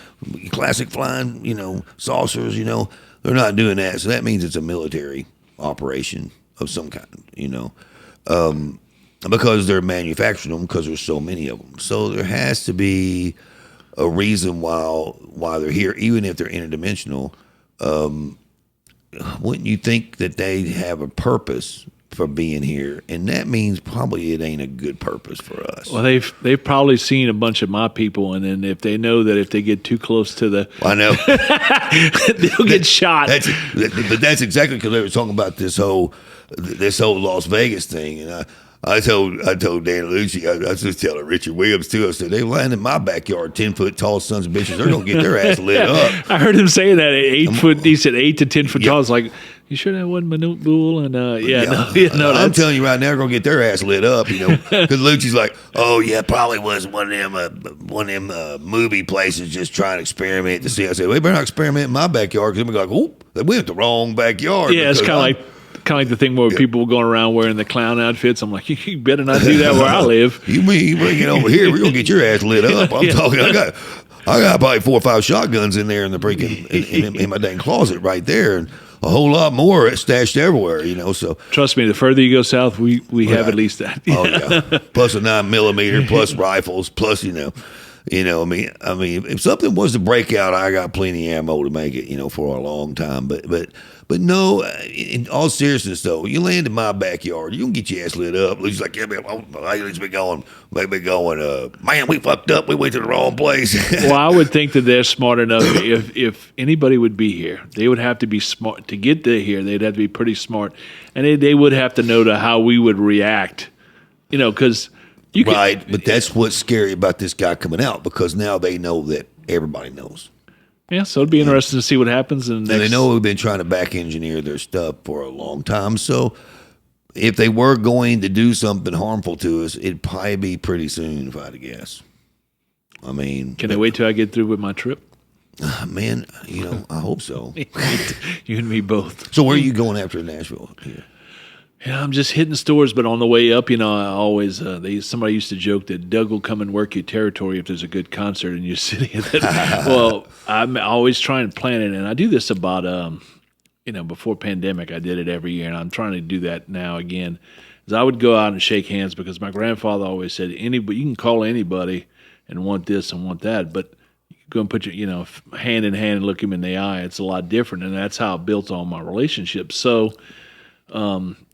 classic flying, saucers. They're not doing that, so that means it's a military operation of some kind, because they're manufacturing them because there's so many of them. So there has to be a reason why they're here, even if they're interdimensional. Wouldn't you think that they have a purpose for being here? And that means probably it ain't a good purpose for us. Well, they've probably seen a bunch of my people, and then if they know that if they get too close to the, I know they'll get shot. But that's exactly because they were talking about this whole Las Vegas thing, and I told Dan Lucci, I was just telling Richard Williams too. I said they land in my backyard, 10-foot tall sons of bitches. They're gonna get their ass lit up. I heard him saying that at 8 foot. He said 8 to 10 foot tall. It's like, you sure that wasn't Manute Bull? And no, I'm telling you right now, they're gonna get their ass lit up. You know, because Lucci's like, oh yeah, probably was one of them movie places just trying to experiment to see. I said, we better not experiment in my backyard because they're like, oh, they went the wrong backyard. Yeah, it's kind of like the thing where people were going around wearing the clown outfits. I'm like, you better not do that where I live. You bring it over here, we're gonna get your ass lit up. I'm talking. I got probably 4 or 5 shotguns in there in the freaking in my dang closet right there, and a whole lot more stashed everywhere. You know, so trust me, the further you go south, we have at least that. Oh yeah, plus a 9mm, plus rifles, plus I mean, if something was to break out, I got plenty of ammo to make it, for a long time. But no, in all seriousness though, you land in my backyard, you can get your ass lit up. He's like, yeah, man, let's be going, man, we fucked up. We went to the wrong place. Well, I would think that they're smart enough. If anybody would be here, they would have to be smart to get here. They'd have to be pretty smart, and they would have to know how we would react, because. But that's what's scary about this guy coming out, because now they know that everybody knows. Yeah, so it'd be interesting to see what happens. And they know we've been trying to back engineer their stuff for a long time. So if they were going to do something harmful to us, it'd probably be pretty soon, if I had to guess. I mean, can they wait till I get through with my trip? Man, I hope so. You and me both. So where are you going after Nashville? Here? Yeah, I'm just hitting stores, but on the way up, I always somebody used to joke that Doug will come and work your territory if there's a good concert in your city. Well, I'm always trying to plan it, and I do this about before pandemic. I did it every year, and I'm trying to do that now again. Is I would go out and shake hands, because my grandfather always said, anybody, you can call anybody and want this and want that, but you go and put your hand in hand and look him in the eye. It's a lot different, and that's how I built all my relationships. So.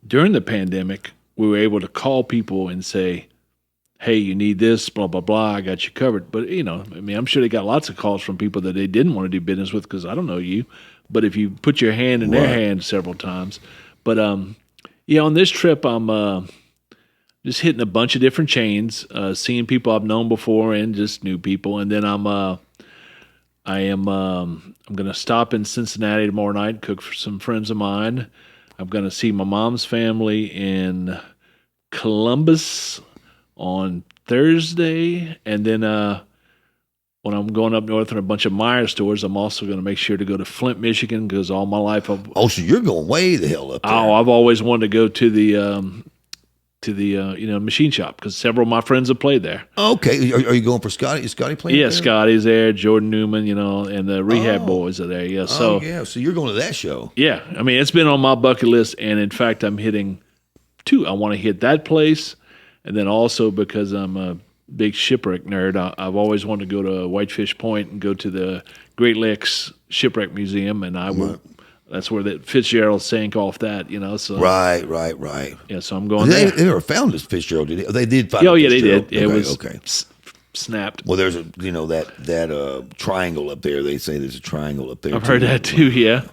During the pandemic, we were able to call people and say, hey, you need this, blah, blah, blah, I got you covered. But, I'm sure they got lots of calls from people that they didn't want to do business with because I don't know you. But if you put your hand in their hand several times. But, on this trip, I'm just hitting a bunch of different chains, seeing people I've known before and just new people. And then I'm going to stop in Cincinnati tomorrow night, cook for some friends of mine. I'm going to see my mom's family in Columbus on Thursday. And then when I'm going up north in a bunch of Meijer stores, I'm also going to make sure to go to Flint, Michigan, because all my life so you're going way the hell up there. Oh, I've always wanted to go to the machine shop, because several of my friends have played there. Okay. Are you going for Scotty? Is Scotty playing there? Scotty's there, Jordan Newman, and the Rehab Boys are there. Yeah. So so you're going to that show. Yeah. I mean, it's been on my bucket list, and in fact, I'm hitting 2. I want to hit that place, and then also because I'm a big shipwreck nerd, I've always wanted to go to Whitefish Point and go to the Great Lakes Shipwreck Museum, and I will. That's where that Fitzgerald sank off that, So right. Yeah, so I'm going there. They never found this Fitzgerald, did they? They did find. Yeah, they did. Yeah, it was snapped. Well, there's that triangle up there. They say there's a triangle up there. I've heard that too. Yeah.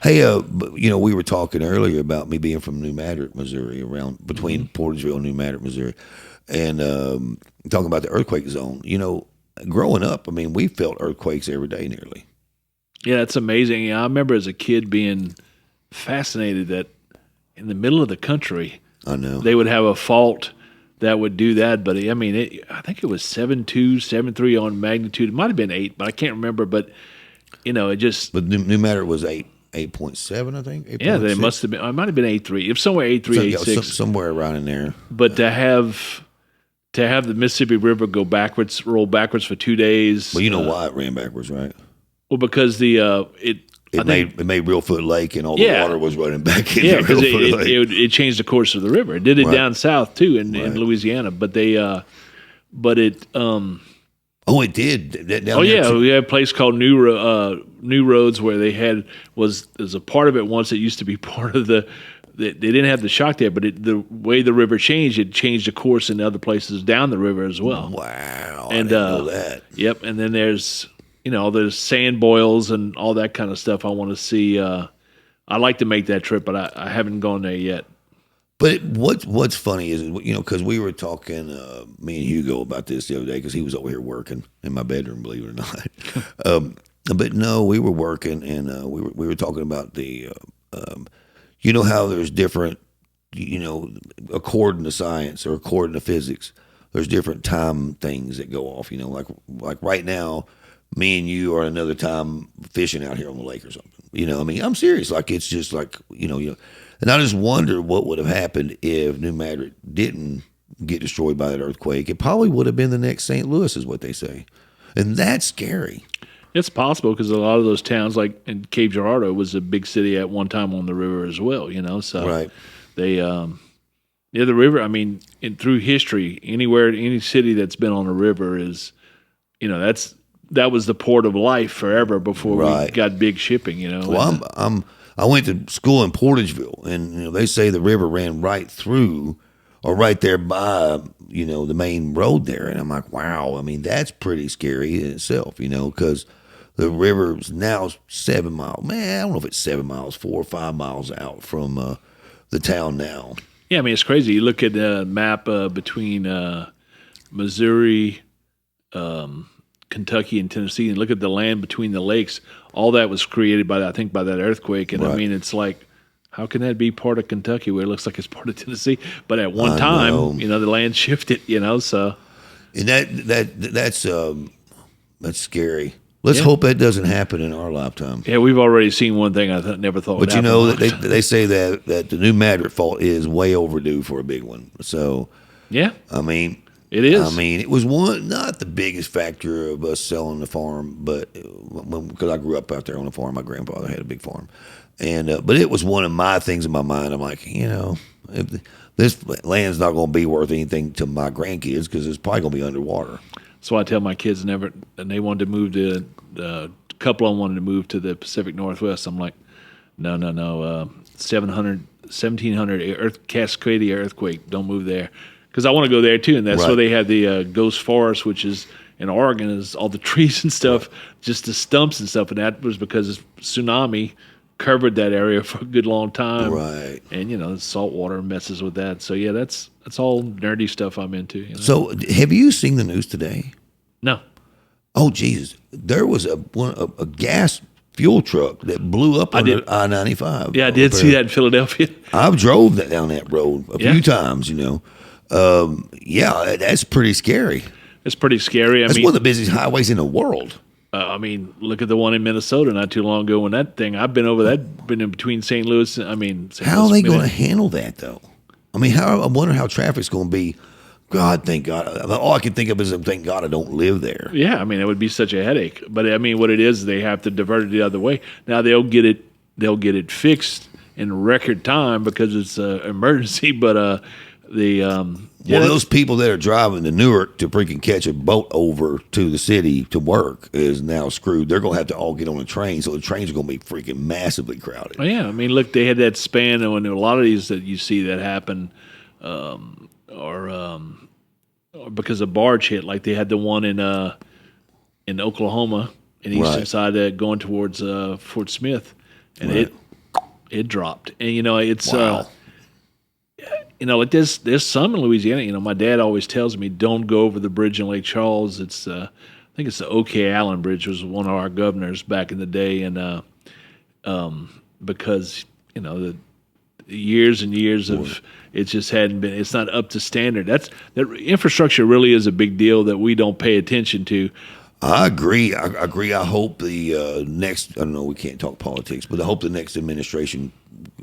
Hey, we were talking earlier about me being from New Madrid, Missouri, around between Portersville and New Madrid, Missouri, and talking about the earthquake zone. Growing up, we felt earthquakes every day nearly. Yeah, it's amazing. I remember as a kid being fascinated that in the middle of the country, I know they would have a fault that would do that. But I think it was 7.2, 7.3 on magnitude. It might have been 8, but I can't remember. But it just. But New Madrid was 8.7, I think. 8. Yeah, they must have been. It might have been 8.3. It was somewhere 8.3, 8.6, somewhere around in there. But to have the Mississippi River roll backwards for 2 days. Well, you know why it ran backwards, right? Well, because it made Reelfoot Lake, and all the water was running back into Reelfoot Lake. It changed the course of the river. It did it down south too in Louisiana, but it. Oh, it did. We had a place called New Roads where they was a part of it once. It used to be part of the. They didn't have the shock there, but the way the river changed, it changed the course in other places down the river as well. Wow, and, I didn't know that. Yep, and then there's. There's sand boils and all that kind of stuff I want to see. I'd like to make that trip, but I haven't gone there yet. But what's funny is, because we were talking, me and Hugo, about this the other day, because he was over here working in my bedroom, believe it or not. But no, we were working, and we were talking about how there's different, according to science or according to physics, there's different time things that go off. Like right now, me and you are another time fishing out here on the lake or something. I'm serious. Like, it's just like, and I just wonder what would have happened if New Madrid didn't get destroyed by that earthquake. It probably would have been the next St. Louis, is what they say. And that's scary. It's possible, because a lot of those towns, like in Cape Girardeau, was a big city at one time on the river as well, So right. They, the river, I mean, through history, any city that's been on a river is, that was the port of life forever before we got big shipping, Well, I went to school in Portageville, and they say the river ran right through, or right there by, the main road there, and I'm like, wow. I mean, that's pretty scary in itself, because the river's now 7 miles. Man, I don't know if it's 7 miles, 4 or 5 miles out from the town now. Yeah, I mean, it's crazy. You look at the map between Missouri, Kentucky, and Tennessee, and look at the land between the lakes. All that was created by that earthquake. And I mean, it's like, how can that be part of Kentucky where it looks like it's part of Tennessee? But at one time, the land shifted, so. And that's scary. Let's hope that doesn't happen in our lifetime. Yeah, we've already seen one thing I never thought would happen. But they say that the New Madrid fault is way overdue for a big one. So, yeah. I mean, it is. I mean, it was not the biggest factor of us selling the farm, but because I grew up out there on the farm, my grandfather had a big farm, and but it was one of my things in my mind. I'm like, if this land's not going to be worth anything to my grandkids, because it's probably going to be underwater. So I tell my kids and they wanted to move to a couple of them wanted to move to the Pacific Northwest. I'm like, no, 1700 Cascadia earthquake, don't move there. Because I want to go there too, and that's where they had the Ghost Forest, which is in Oregon, is all the trees and stuff, just the stumps and stuff, and that was because tsunami covered that area for a good long time, right? And the salt water messes with that. So yeah, that's all nerdy stuff I'm into. So have you seen the news today? No. Oh Jesus, there was a gas fuel truck that blew up under I-95. Yeah, I did see that in Philadelphia. I've drove down that road a few times. Yeah, that's pretty scary. It's pretty scary. That's one of the busiest highways in the world. I mean, look at the one in Minnesota not too long ago when that thing, I've been over that, been in between St. Louis, how are they going to handle that, though? I mean, I wonder how traffic's going to be. God, thank God. All I can think of is, thank God I don't live there. Yeah, I mean, it would be such a headache. But, I mean, what it is, they have to divert it the other way. Now, they'll get it fixed in record time because it's an emergency, but those people that are driving to Newark to freaking catch a boat over to the city to work is now screwed. They're going to have to all get on a train, so the trains are going to be freaking massively crowded. Oh, yeah, I mean, look, they had that span, and when a lot of these that you see that happen or because a barge hit, like they had the one in Oklahoma, in the eastern side going towards Fort Smith, and it dropped. And, it's wow. Like there's some in Louisiana. My dad always tells me, don't go over the bridge in Lake Charles. It's I think it's the O.K. Allen Bridge, was one of our governors back in the day, and because the years and years of it just hadn't been. It's not up to standard. That infrastructure really is a big deal that we don't pay attention to. I agree. I hope the next. I don't know. We can't talk politics, but I hope the next administration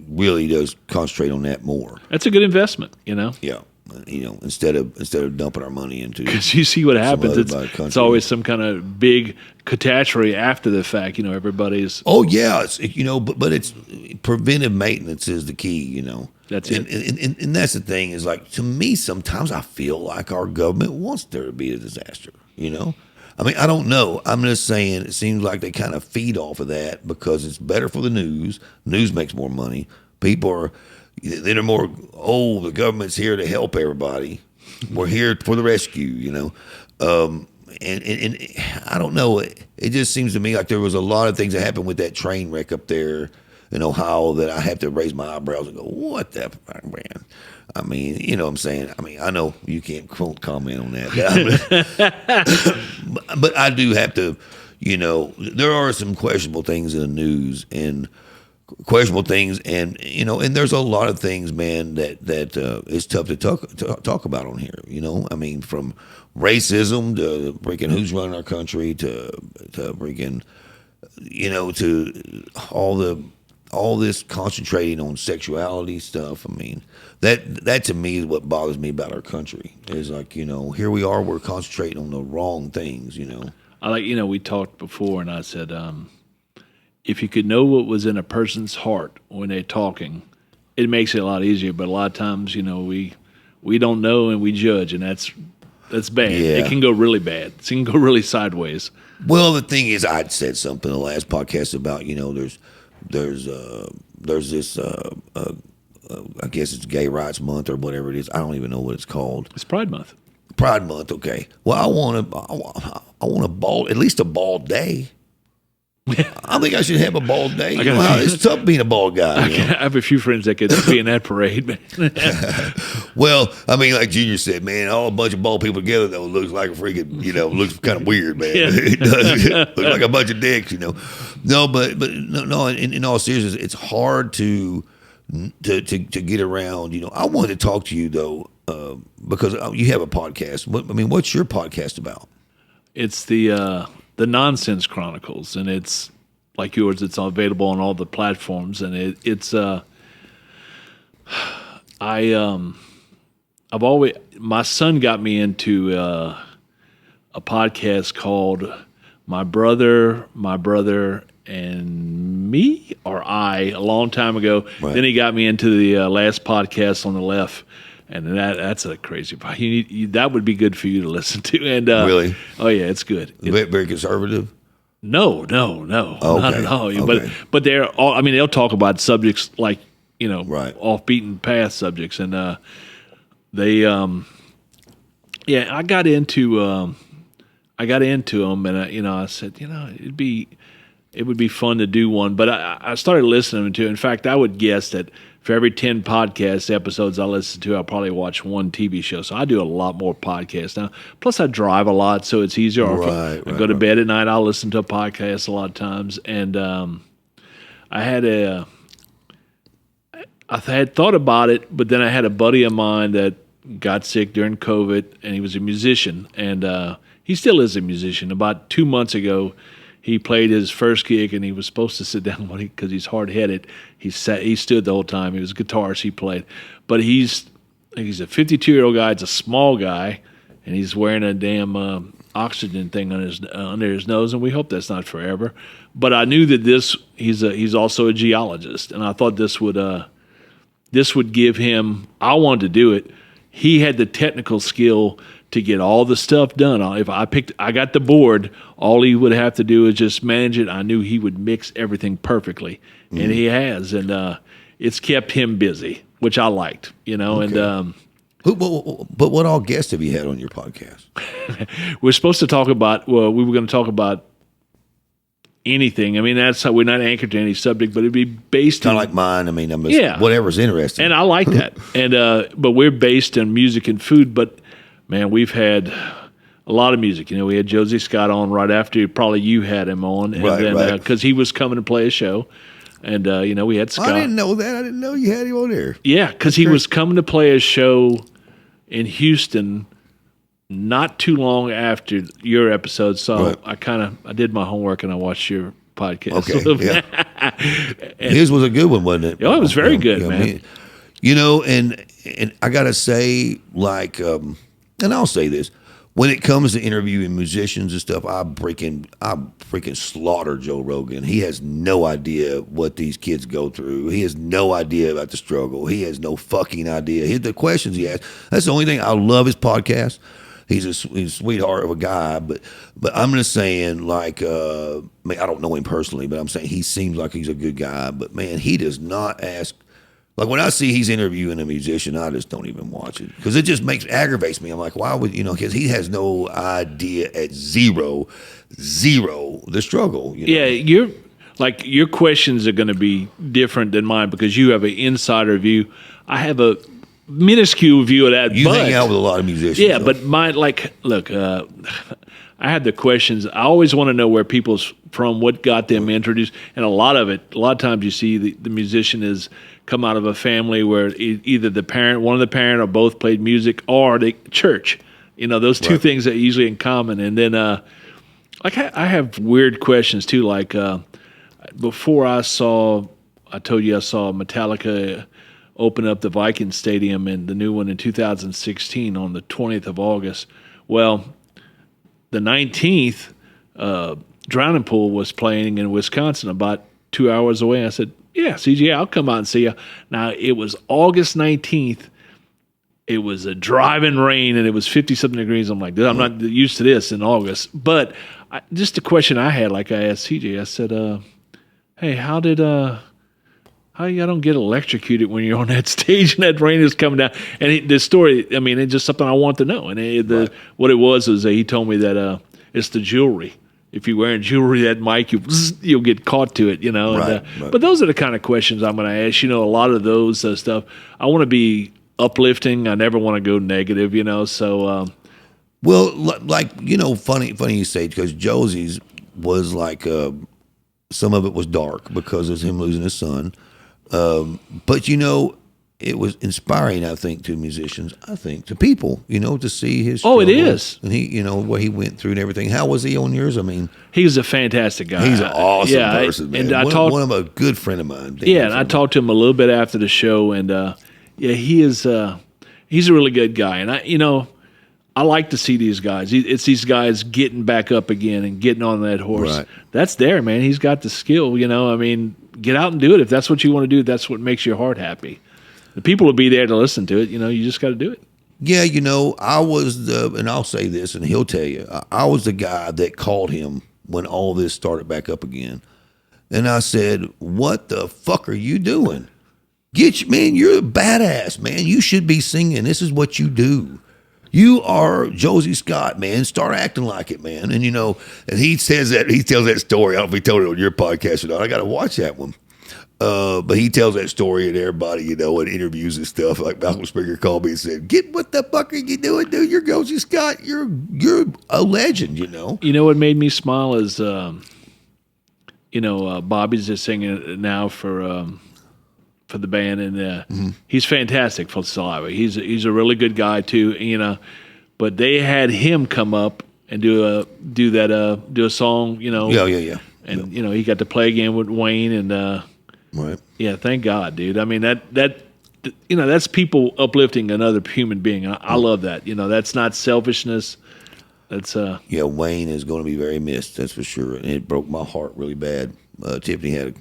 really does concentrate on that more. That's a good investment, Yeah, instead of dumping our money into. Because you see what happens. It's always some kind of big catastrophe after the fact. Everybody's. Oh yeah, it's but it's preventive maintenance is the key. That's it. And that's the thing is, like, to me sometimes I feel like our government wants there to be a disaster. I mean, I don't know. I'm just saying it seems like they kind of feed off of that because it's better for the news. News makes more money. People they're more, the government's here to help everybody. We're here for the rescue, And I don't know. It just seems to me like there was a lot of things that happened with that train wreck up there in Ohio that I have to raise my eyebrows and go, what the fuck, man? I mean, you know what I'm saying? I mean, I know you can't comment on that, but I do have to, you know, there are some questionable things in the news and you know, and there's a lot of things, man, that is tough to talk about on here. You know, I mean, from racism to freaking who's running our country to freaking, you know, to all this concentrating on sexuality stuff. I mean, that to me is what bothers me about our country. Is like, you know, here we are, we're concentrating on the wrong things. You know, I like, you know, we talked before, and I said, if you could know what was in a person's heart when they're talking, it makes it a lot easier. But a lot of times, you know, we don't know and we judge, and that's bad. Yeah. It can go really bad. It can go really sideways. Well, the thing is, I'd said something in the last podcast about, you know, there's this I guess it's Gay Rights Month or whatever it is. I don't even know what it's called. It's Pride Month. Pride Month, okay. Well, I want a bald, at least a bald day. I think I should have a bald day. It's tough being a bald guy. You know? I have a few friends that could be in that parade, man. Well, I mean, like Junior said, man, all a bunch of bald people together, though, looks like a freaking, you know, looks kind of weird, man. Yeah. It does. Looks like a bunch of dicks, you know. No, but no. In all seriousness, it's hard to get around. You know, I wanted to talk to you though because you have a podcast. What's your podcast about? It's the Nonsense Chronicles, and it's like yours. It's available on all the platforms, and I've always, my son got me into a podcast called My Brother, and Me, or I, a long time ago. Right. Then he got me into the last podcast on the left. And that's a crazy part. That would be good for you to listen to. And really? Oh yeah, it's good. Very conservative? No, okay. Not at all. Okay. But they're all. I mean, they'll talk about subjects like, you know, right, off beaten path subjects, and they I got into them, and you know, I said, you know, it would be fun to do one, but I started listening to. In fact, I would guess that for every 10 podcast episodes I listen to, I'll probably watch one TV show. So I do a lot more podcasts now. Plus, I drive a lot, so it's easier. I go to bed at night, I'll listen to a podcast a lot of times. And I had thought about it, but then I had a buddy of mine that got sick during COVID, and he was a musician, and he still is a musician. About 2 months ago, he played his first gig, and he was supposed to sit down because he's hard-headed. He stood the whole time. He was a guitarist. He played. But he's a 52-year-old guy. It's a small guy, and he's wearing a damn oxygen thing under his nose, and we hope that's not forever. But I knew that he's also a geologist, and I thought this would give him. I wanted to do it. He had the technical skill to get all the stuff done. If I got the board, all he would have to do is just manage it. I knew he would mix everything perfectly, and he has, and it's kept him busy, which I liked, you know. Okay. And but what all guests have you had on your podcast? we're supposed to talk about. Well, we were going to talk about anything. I mean, that's how we're not anchored to any subject, but it'd be based kind of like mine. I mean, I'm just, yeah, whatever's interesting, and I like that. And but we're based in music and food, but. Man, we've had a lot of music. You know, we had Josie Scott on right after probably you had him on, and right. Because he was coming to play a show, and you know, we had Scott. I didn't know that. I didn't know you had him on there. Yeah, because he was coming to play a show in Houston not too long after your episode. So right. I did my homework and I watched your podcast. Okay, yeah. His was a good one, wasn't it? Oh, it was very good, man. You know, and I gotta say, like. And I'll say this: when it comes to interviewing musicians and stuff, I freaking slaughter Joe Rogan. He has no idea what these kids go through. He has no idea about the struggle. He has no fucking idea. The questions he asks. That's the only thing. I love his podcast. He's a sweetheart of a guy, but I'm just saying, like, I don't know him personally, but I'm saying he seems like he's a good guy. But man, he does not ask. Like when I see he's interviewing a musician, I just don't even watch it because it just aggravates me. I'm like, why would because he has no idea at zero the struggle. You know? Yeah, you're like your questions are going to be different than mine because you have an insider view. I have a minuscule view of that. You hang out with a lot of musicians. Yeah, but mine, like, look, I have the questions. I always want to know where people's from, what got them introduced, and a lot of times you see the musician is come out of a family where either one of the parent, or both played music, or the church. Those two things are usually in common. And then, like, I have weird questions too. Like, before I told you I saw Metallica open up the Viking Stadium and the new one in 2016 on the 20th of August. Well, the 19th, Drowning Pool was playing in Wisconsin about 2 hours away. I said, yeah, CJ, I'll come out and see you. Now, it was August 19th. It was a driving rain, and it was 50-something degrees. I'm like, I'm not used to this in August. But just a question I had, like I asked CJ, I said, hey, how you don't get electrocuted when you're on that stage and that rain is coming down? And the story, I mean, it's just something I want to know. And what it was he told me that it's the jewelry. If you're wearing jewelry, that mic, you'll get caught to it, Right. But those are the kind of questions I'm going to ask. A lot of those stuff. I want to be uplifting. I never want to go negative, So, well, like funny you say, because Josie's was like some of it was dark because of him losing his son, but it was inspiring, I think, to musicians, to people, to see his Oh, it struggle. is. And he, what he went through and everything. How was he on yours? I mean, he's a fantastic guy. he's an awesome person, man. And one of a good friend of mine. And I talked to him a little bit after the show, and he is he's a really good guy. And I like to see these guys. It's these guys getting back up again and getting on that horse. Right. That's there, man. He's got the skill, I mean, get out and do it. If that's what you want to do, that's what makes your heart happy. The people will be there to listen to it. You just got to do it. Yeah, I was and I'll say this, and he'll tell you, I was the guy that called him when all this started back up again. And I said, what the fuck are you doing? Man, you're a badass, man. You should be singing. This is what you do. You are Josie Scott, man. Start acting like it, man. And and he tells that story. I don't know if he told it on your podcast or not. I got to watch that one. But he tells that story and everybody, in interviews and stuff. Like Malcolm Springer called me and said, what the fuck are you doing, dude? You're Josie Scott. You're a legend, What made me smile is, Bobby's just singing now for the band, and he's fantastic for Saliva. He's a really good guy too, But they had him come up and do a song, Yeah. And he got to play again with Wayne, and Right. yeah, thank God, dude. I mean that's people uplifting another human being. I love that. That's not selfishness. That's Yeah, Wayne is going to be very missed. That's for sure, and it broke my heart really bad. Tiffany had a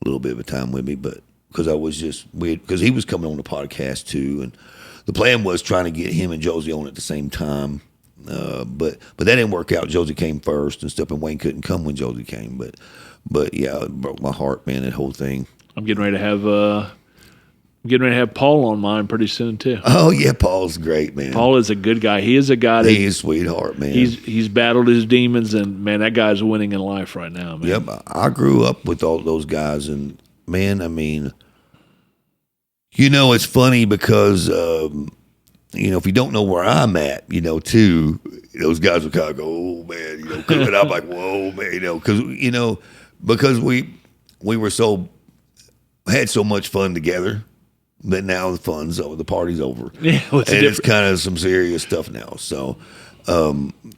little bit of a time with me, but. Because I was just weird, because he was coming on the podcast too, and the plan was trying to get him and Josie on at the same time, but that didn't work out. Josie came first and stuff, and Wayne couldn't come when Josie came. But yeah, it broke my heart, man. That whole thing. I'm getting ready to have Paul on mine pretty soon too. Oh yeah, Paul's great, man. Paul is a good guy. He is a guy that he's a sweetheart, man. He's battled his demons, and man, that guy's winning in life right now, man. Yep, I grew up with all those guys, and man, I mean, it's funny because, if you don't know where I'm at, too, those guys will kind of go, oh, man, and I'm like, whoa, man, because we had so much fun together, but now the party's over. Yeah, and it's kind of some serious stuff now, so...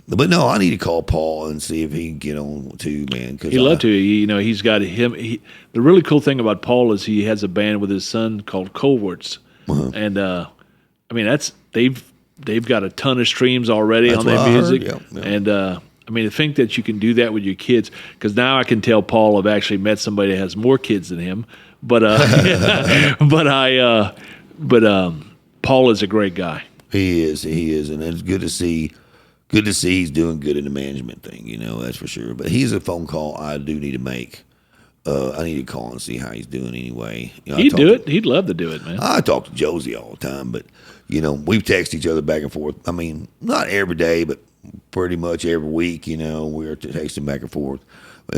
but no, I need to call Paul and see if he can get on too, man. He'd love to. He's got him. The really cool thing about Paul is he has a band with his son called Cowards, and I mean they've got a ton of streams already on their music, and I mean to think that you can do that with your kids, because now I can tell Paul I've actually met somebody that has more kids than him, but Paul is a great guy. He is, and it's good to see. Good to see he's doing good in the management thing, that's for sure. But he's a phone call I do need to make. I need to call and see how he's doing anyway. He'd do it. He'd love to do it, man. I talk to Josie all the time, but, we've texted each other back and forth. I mean, not every day, but pretty much every week, we're texting back and forth.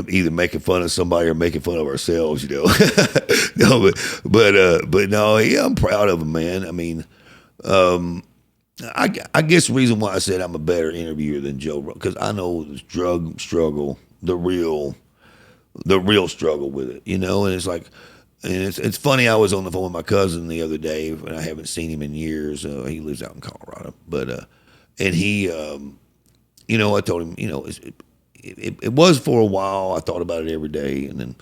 either making fun of somebody or making fun of ourselves, you know. No, but no, yeah, I'm proud of him, man. I mean, I guess the reason why I said I'm a better interviewer than Joe, because I know the drug struggle, the real struggle with it, you know. And it's like, and it's funny. I was on the phone with my cousin the other day, and I haven't seen him in years. He lives out in Colorado, but and he, you know, I told him, you know, it was for a while. I thought about it every day, and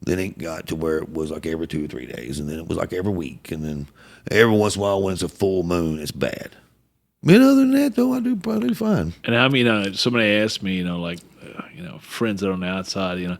then it got to where it was like every 2 or 3 days, and then it was like every week, and then every once in a while when it's a full moon, it's bad. I mean, other than that, though, I do probably fine. And I mean, somebody asked me, you know, like, you know, friends that are on the outside, you know,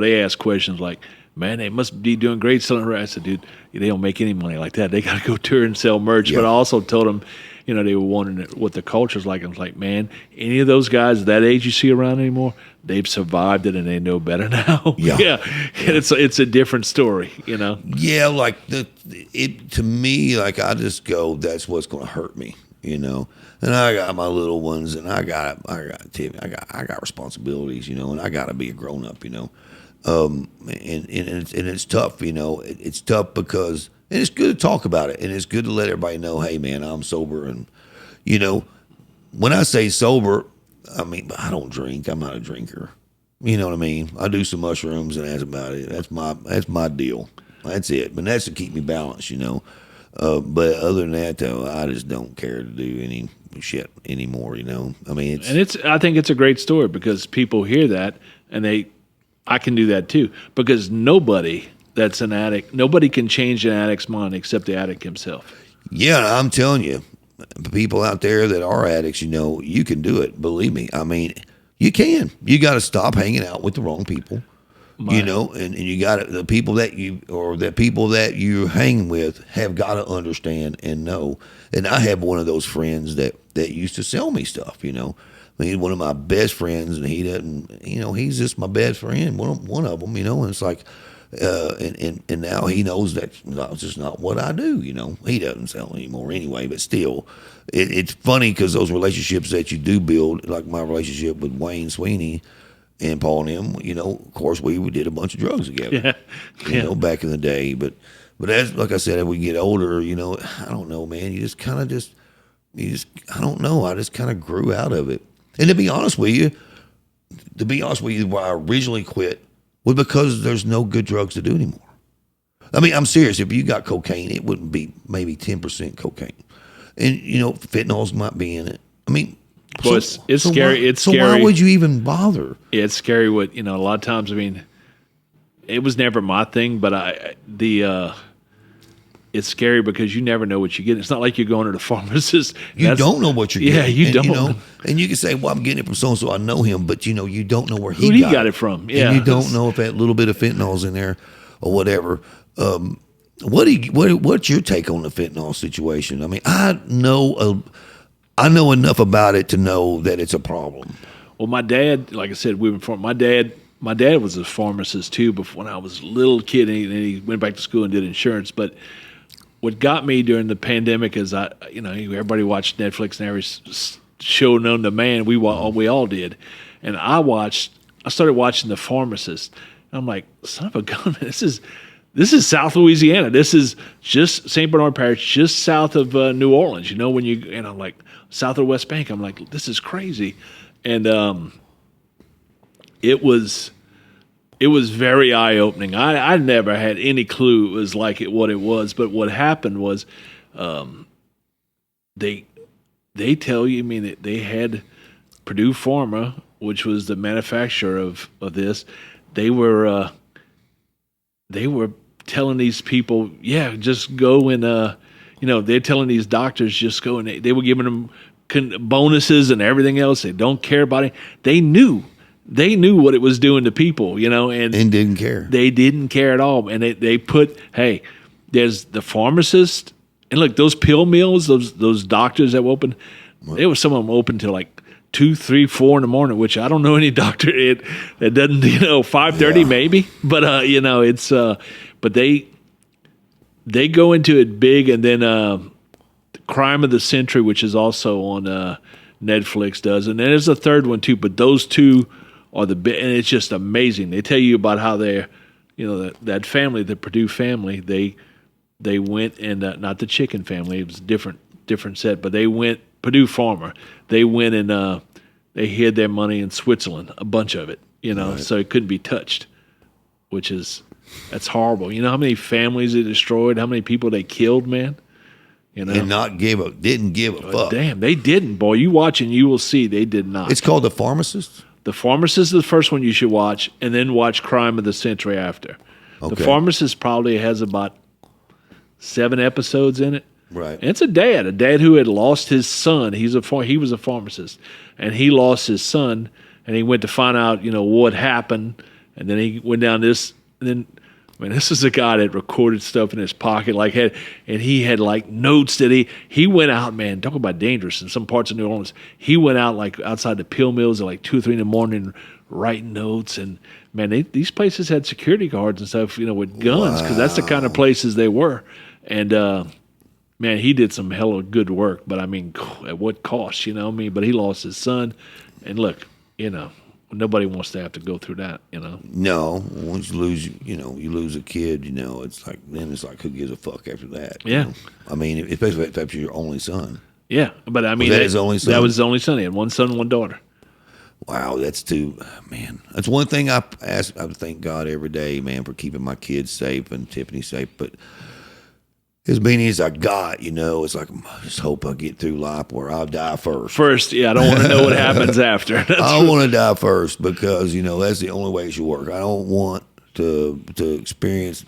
they ask questions like, man, they must be doing great selling. I said, dude, they don't make any money like that. They got to go tour and sell merch. Yeah. But I also told them, you know, they were wondering what the culture's like. I was like, man, any of those guys that age you see around anymore, they've survived it and they know better now. Yeah. And it's a different story, you know. Yeah, like to me, like I just go, that's what's going to hurt me, you know. And I got my little ones, and I got responsibilities, you know, and I got to be a grown up, you know. And it's tough, you know. It's tough because, and it's good to talk about it, and it's good to let everybody know, hey, man, I'm sober, and you know, when I say sober, I mean I don't drink. I'm not a drinker. You know what I mean? I do some mushrooms, and that's about it. That's my deal. That's it. But that's to keep me balanced, you know. But other than that, though, I just don't care to do any shit anymore, you know. I mean, I think it's a great story because people hear that and I can do that too, because nobody that's an addict, nobody can change an addict's mind except the addict himself. Yeah, I'm telling you, people out there that are addicts, you know, you can do it. Believe me. I mean, you can. You got to stop hanging out with the wrong people. You know, and you got the people that you hang with have got to understand and know. And I have one of those friends that used to sell me stuff, you know. I mean, he's one of my best friends, and he doesn't, you know, he's just my best friend, one of them, you know. And it's like, and now he knows that's just not what I do, you know. He doesn't sell anymore anyway, but still, it's funny because those relationships that you do build, like my relationship with Wayne Sweeney and Paul and him, you know, of course, we did a bunch of drugs together, you know, back in the day. But as, like I said, as we get older, you know, I don't know, man, you just kind of I don't know. I just kind of grew out of it. And to be honest with you, why I originally quit was because there's no good drugs to do anymore. I mean, I'm serious. If you got cocaine, it wouldn't be maybe 10% cocaine. And, you know, fentanyls might be in it. I mean, well, it's scary. So why would you even bother? Yeah, it's scary. What, you know, a lot of times, I mean, it was never my thing, but it's scary because you never know what you get. It's not like you're going to the pharmacist. You don't know what you're getting. Yeah, you don't. You know, and you can say, well, I'm getting it from so-and-so. I know him, but, you know, you don't know where who he got it from. Yeah. And you don't know if that little bit of fentanyl's in there or whatever. What's your take on the fentanyl situation? I mean, I know enough about it to know that it's a problem. Well, my dad, like I said, my dad was a pharmacist too. Before when I was a little kid, and he went back to school and did insurance. But what got me during the pandemic is everybody watched Netflix and every show known to man. We all did, and I started watching The Pharmacist. And I'm like, son of a gun, this is South Louisiana. This is just St. Bernard Parish, just south of New Orleans. You know, and I'm like, south of West Bank. I'm like, this is crazy. And it was very eye-opening. I never had any clue it was like what it was. But what happened was they tell you, I mean, they had Purdue Pharma, which was the manufacturer of this. They were telling these people, yeah, just go and, they're telling these doctors just go, and they were giving them bonuses and everything else. They don't care about it. They knew what it was doing to people, you know, and didn't care. They didn't care at all. And they put, hey, there's the pharmacist, and look, those pill mills, those doctors that were open, there was some of them open till like 2, 3, 4 in the morning, which I don't know any doctor that doesn't, 5:30 maybe, but it's but they go into it big, and then Crime of the Century, which is also on Netflix, does, and then there's a third one too, but those two and it's just amazing. They tell you about how they're, that family, the Purdue family, they went and not the chicken family, it was a different set, but they went Purdue Farmer. They went and they hid their money in Switzerland, a bunch of it, Right. so it couldn't be touched, that's horrible. You know how many families they destroyed, how many people they killed, man? And didn't give a fuck. Damn, they didn't, boy. You watch and you will see they did not. It's called The Pharmacist? The Pharmacist is the first one you should watch, and then watch Crime of the Century after. Okay. The Pharmacist probably has about 7 episodes in it. Right. And it's a dad who had lost his son. He was a pharmacist, and he lost his son, and he went to find out, what happened, and then he went down this, and then, this is a guy that recorded stuff in his pocket, and he had like notes that he went out, man. Talk about dangerous in some parts of New Orleans. He went out like outside the pill mills at like 2 or 3 in the morning, writing notes, and man, these places had security guards and stuff, with guns, because that's the kind of places they were, and man, he did some hella good work, but I mean, at what cost, But he lost his son, and look, nobody wants to have to go through that, No, once you lose, you lose a kid, it's like who gives a fuck after that? Yeah. I mean, especially if that's your only son. Yeah, but I mean, Was that his only son? That was his only son. He had one son and one daughter. Wow, that's man. That's one thing I thank God every day, man, for keeping my kids safe and Tiffany safe. But as many as I got, it's like I just hope I get through life where I'll die first. Yeah, I don't want to know what happens after. I want to die first because that's the only way it should work. I don't want to experience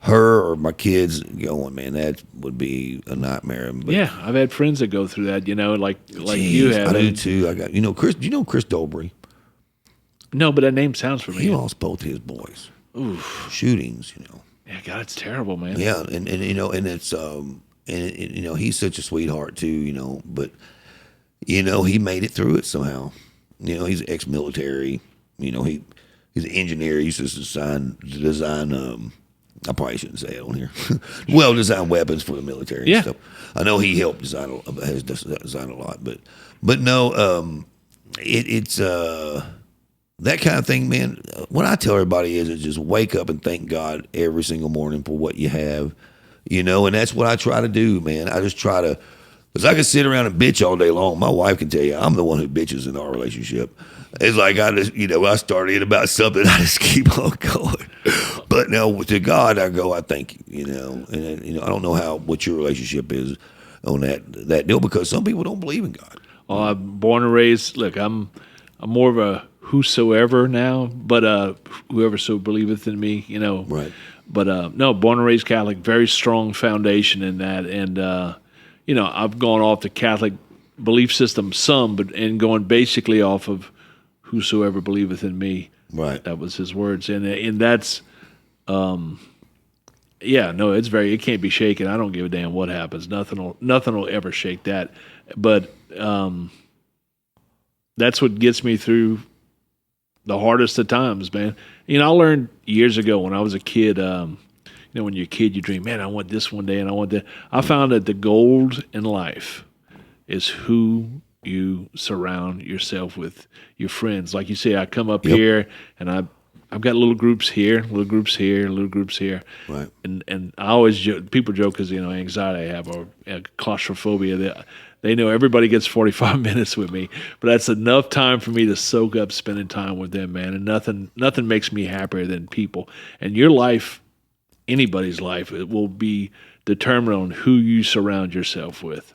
her or my kids going. Man, that would be a nightmare. But, yeah, I've had friends that go through that. Like geez, you have. I do too. I got Chris. Do you know Chris Dobry? No, but that name sounds familiar. He lost both his boys. Oof. Shootings. Yeah, God, it's terrible, man. Yeah, and and it's he's such a sweetheart too, but he made it through it somehow. He's ex-military. He's an engineer. He used to design. I probably shouldn't say it on here. Well, design weapons for the military and stuff. I know he helped design a lot, but no, it's that kind of thing, man. What I tell everybody is just wake up and thank God every single morning for what you have, and that's what I try to do, man. I just try to, because I can sit around and bitch all day long. My wife can tell you I'm the one who bitches in our relationship. It's like I just, I started about something, I just keep on going. But now to God, I go, I thank you, and I don't know what your relationship is on that deal, because some people don't believe in God. I'm born and raised. Look, I'm more of a whosoever now, but whoever so believeth in me, Right. But no, born and raised Catholic, very strong foundation in that, and I've gone off the Catholic belief system and going basically off of whosoever believeth in me. Right. That was his words, and that's it can't be shaken. I don't give a damn what happens. Nothing will ever shake that. But that's what gets me through the hardest of times, man. I learned years ago when I was a kid, when you're a kid, you dream, man, I want this one day and I want that. I found that the gold in life is who you surround yourself with, your friends. Like you say, I come up here and I've got little groups here, little groups here, little groups here. Right. And I always people joke because, anxiety I have or claustrophobia. They know everybody gets 45 minutes with me, but that's enough time for me to soak up spending time with them, man. And nothing makes me happier than people. And your life, anybody's life, it will be determined on who you surround yourself with.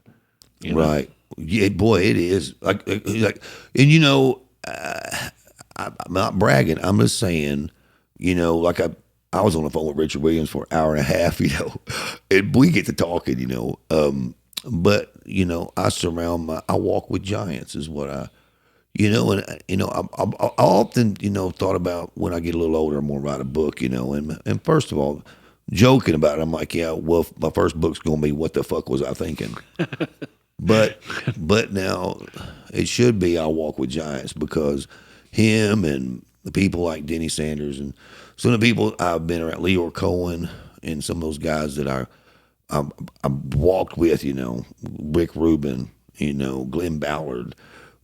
Right. Yeah, boy, it is. I'm not bragging. I'm just saying, I was on the phone with Richard Williams for an hour and a half, and we get to talking, but I walk with giants is what I often, thought about when I get a little older, I'm going to write a book, and first of all, joking about it, I'm like, yeah, well, my first book's going to be What the Fuck Was I Thinking? But now it should be I Walk with Giants, because him and the people like Denny Sanders and some of the people I've been around, Leor Cohen and some of those guys that I walked with, Rick Rubin, Glenn Ballard,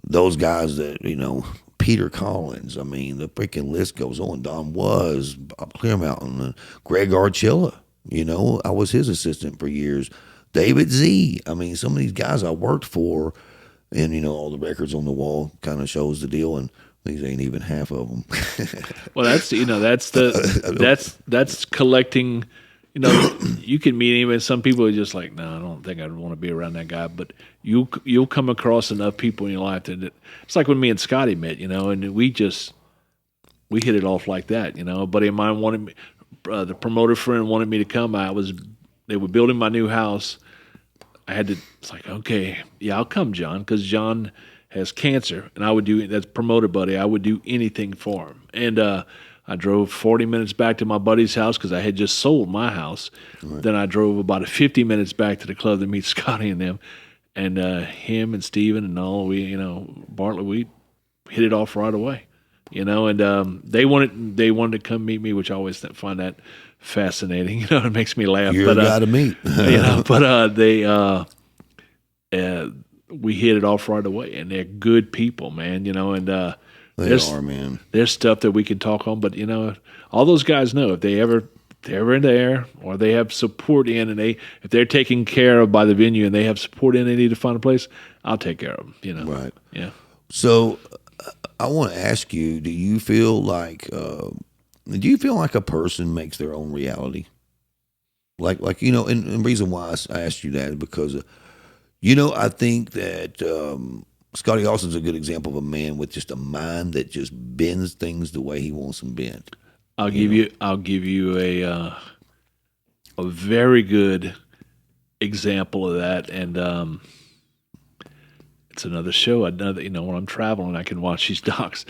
those guys that, Peter Collins. I mean, the freaking list goes on. Don Was, Bob Clearmountain, Greg Archilla. You know, I was his assistant for years. David Z. I mean, some of these guys I worked for, and you know, all the records on the wall kind of shows the deal, and these ain't even half of them. Well, that's collecting. You know, you can meet him, and some people are just like, no, I don't think I'd want to be around that guy. But you'll come across enough people in your life that it's like when me and Scotty met, you know, and we hit it off like that, you know. A buddy of mine wanted me, the promoter friend wanted me to come. They were building my new house. It's like, okay, yeah, I'll come, John, because John has cancer, and that's promoter buddy. I would do anything for him, and I drove 40 minutes back to my buddy's house because I had just sold my house. Right. Then I drove about 50 minutes back to the club to meet Scotty and them. And him and Steven and all, Bartlett, we hit it off right away. You know, and they wanted to come meet me, which I always find that fascinating. You know, it makes me laugh. You're a guy to meet. You know, but we hit it off right away. And they're good people, man, you know, and They are, man. There's stuff that we can talk on, but you know, all those guys know if they're in there or they have support in, and if they're taken care of by the venue and they have support in, they need to find a place, I'll take care of them. You know, right? Yeah. So, I want to ask you: do you feel like a person makes their own reality? Like you know, and the reason why I asked you that is because, you know, I think that. Scotty Austin's a good example of a man with just a mind that just bends things the way he wants them bent. I'll give you a very good example of that, and it's another show. You know, when I'm traveling, I can watch these docs.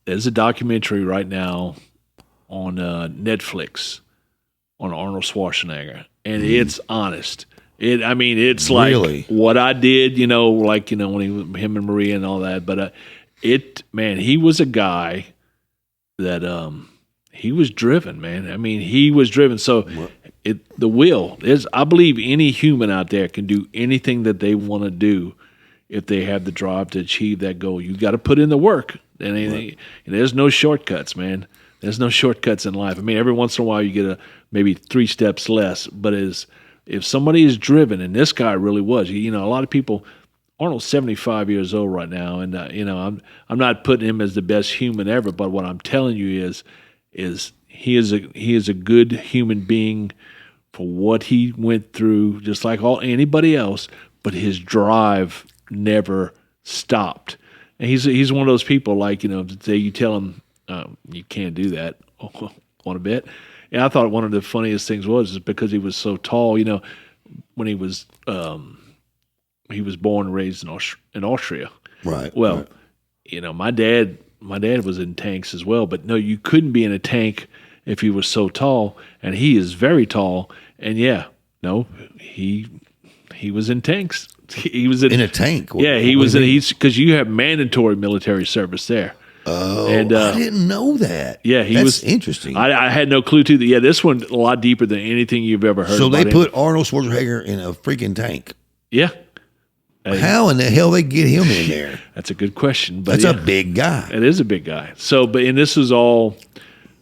There's a documentary right now on Netflix on Arnold Schwarzenegger, and it's honest. It's like really? What I did, you know, like, you know, when him and Maria and all that. But he was a guy that he was driven, man. I mean, he was driven. So the will is, I believe any human out there can do anything that they want to do if they have the drive to achieve that goal. You got to put in the work, and there's no shortcuts, man. There's no shortcuts in life. I mean, every once in a while you get maybe 3 steps less, but if somebody is driven, and this guy really was, you know, a lot of people. Arnold's 75 years old right now, and you know, I'm not putting him as the best human ever, but what I'm telling you is he is a good human being for what he went through, just like anybody else. But his drive never stopped, and he's one of those people, like, you know, say you tell him you can't do that. Want to bet? And I thought one of the funniest things was because he was so tall. You know, when he was born and raised in Austria. Right. Well, right. You know, my dad was in tanks as well, but no, you couldn't be in a tank if he was so tall, and he is very tall. And he was in tanks. He was in a tank. He was because you have mandatory military service there. Oh, and, I didn't know that. Yeah, That's interesting. I had no clue to that. Yeah, this one a lot deeper than anything you've ever heard. So they put Arnold Schwarzenegger in a freaking tank. Yeah. How in the hell they get him in there? That's a good question. But that's a big guy. It is a big guy. So, and this is all.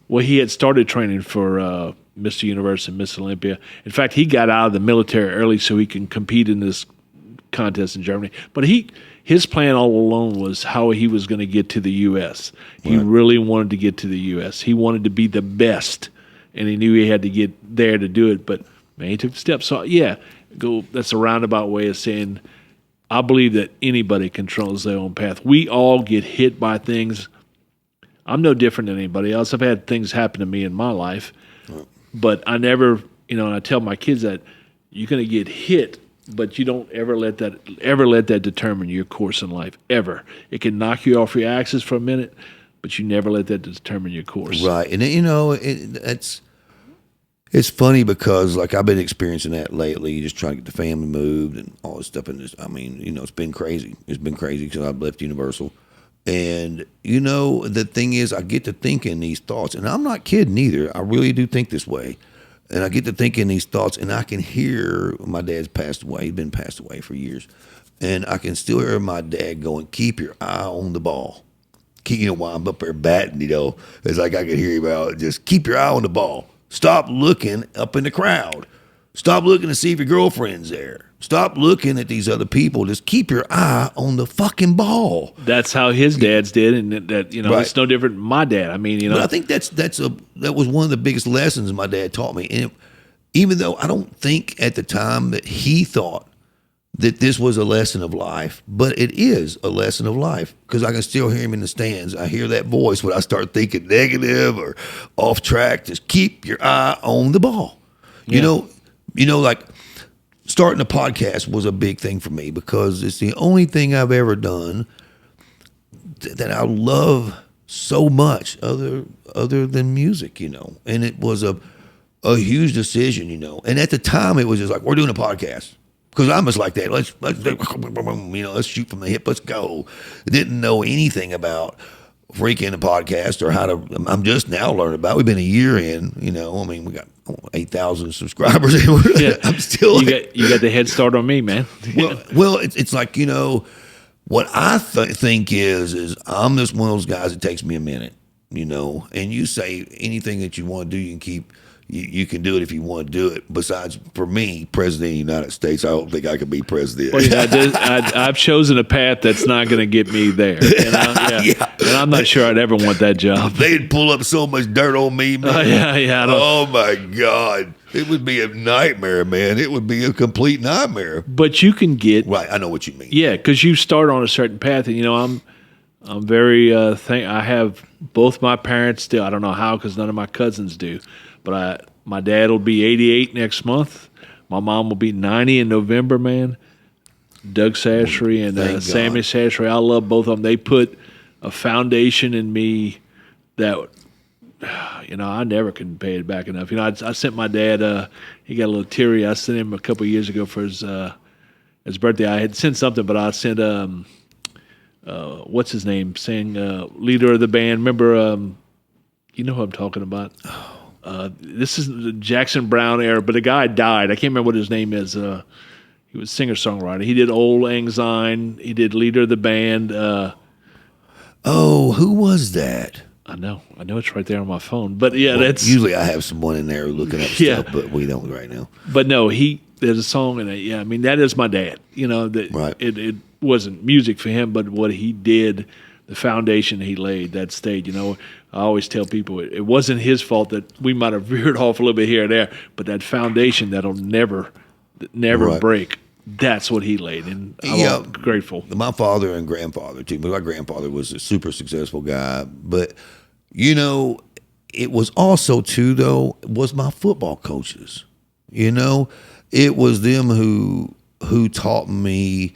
Well, he had started training for Mr. Universe and Miss Olympia. In fact, he got out of the military early so he can compete in this contest in Germany. But his plan all along was how he was going to get to the U.S. He really wanted to get to the U.S. He wanted to be the best, and he knew he had to get there to do it. But man, he took the steps. So that's a roundabout way of saying I believe that anybody controls their own path. We all get hit by things. I'm no different than anybody else. I've had things happen to me in my life, but I never, and I tell my kids that you're going to get hit, but you don't ever let that determine your course in life, ever. It can knock you off your axis for a minute, but you never let that determine your course. Right. And, it's funny because, like, I've been experiencing that lately, just trying to get the family moved and all this stuff. And it's been crazy. It's been crazy because I've left Universal. And, the thing is, I get to thinking these thoughts, and I'm not kidding either. I really do think this way. And I get to thinking these thoughts, and I can hear my dad's passed away. He's been passed away for years. And I can still hear my dad going, keep your eye on the ball. while I'm up there batting, it's like I could hear him out. Just keep your eye on the ball. Stop looking up in the crowd. Stop looking to see if your girlfriend's there. Stop looking at these other people. Just keep your eye on the fucking ball. That's how his dads did, and that Right. it's no different than my dad. I mean, But I think that was one of the biggest lessons my dad taught me. And even though I don't think at the time that he thought that this was a lesson of life, but it is a lesson of life because I can still hear him in the stands. I hear that voice when I start thinking negative or off track. Just keep your eye on the ball. Yeah. Like starting a podcast was a big thing for me because it's the only thing I've ever done that I love so much other than music, and it was a huge decision, and at the time it was just like, we're doing a podcast because I'm just like that. Let's shoot from the hip. Let's go. Didn't know anything about freaking a podcast or how to. I'm just now learning about it. We've been a year in, we got 8,000 subscribers. Yeah. I'm still. You got the head start on me, man. well, it's like, what I think is I'm just one of those guys. It takes me a minute, and you say anything that you want to do, you can keep. You can do it if you want to do it. Besides, for me, President of the United States, I don't think I could be president. Well, I've chosen a path that's not going to get me there. And I'm not sure I'd ever want that job. They'd pull up so much dirt on me, man. Oh, my God. It would be a nightmare, man. It would be a complete nightmare. But you can get... Right, I know what you mean. Yeah, because you start on a certain path. And, I'm very... I have both my parents still. I don't know how because none of my cousins do. But my dad will be 88 next month. My mom will be 90 in November, man. Doug Chachere and Sammy Chachere, I love both of them. They put a foundation in me that, I never can pay it back enough. I sent my dad, he got a little teary. I sent him a couple of years ago for his birthday. I had sent something, but I sent, what's his name, leader of the band. Remember, you know who I'm talking about? This is the Jackson Brown era, but the guy died. I can't remember what his name is. He was singer-songwriter. He did Old Lang Syne. He did leader of the band. Who was that? I know it's right there on my phone. But yeah, that's usually I have someone in there looking up stuff, but we don't right now. But no, there's a song in it. Yeah, I mean that is my dad. Right. It wasn't music for him, but what he did, the foundation he laid, that stayed. I always tell people it wasn't his fault that we might have veered off a little bit here and there, but that foundation that'll never Right. break, that's what he laid, and I'm grateful. My father and grandfather, too. But my grandfather was a super successful guy. But, it was also, too, though, was my football coaches. It was them who taught me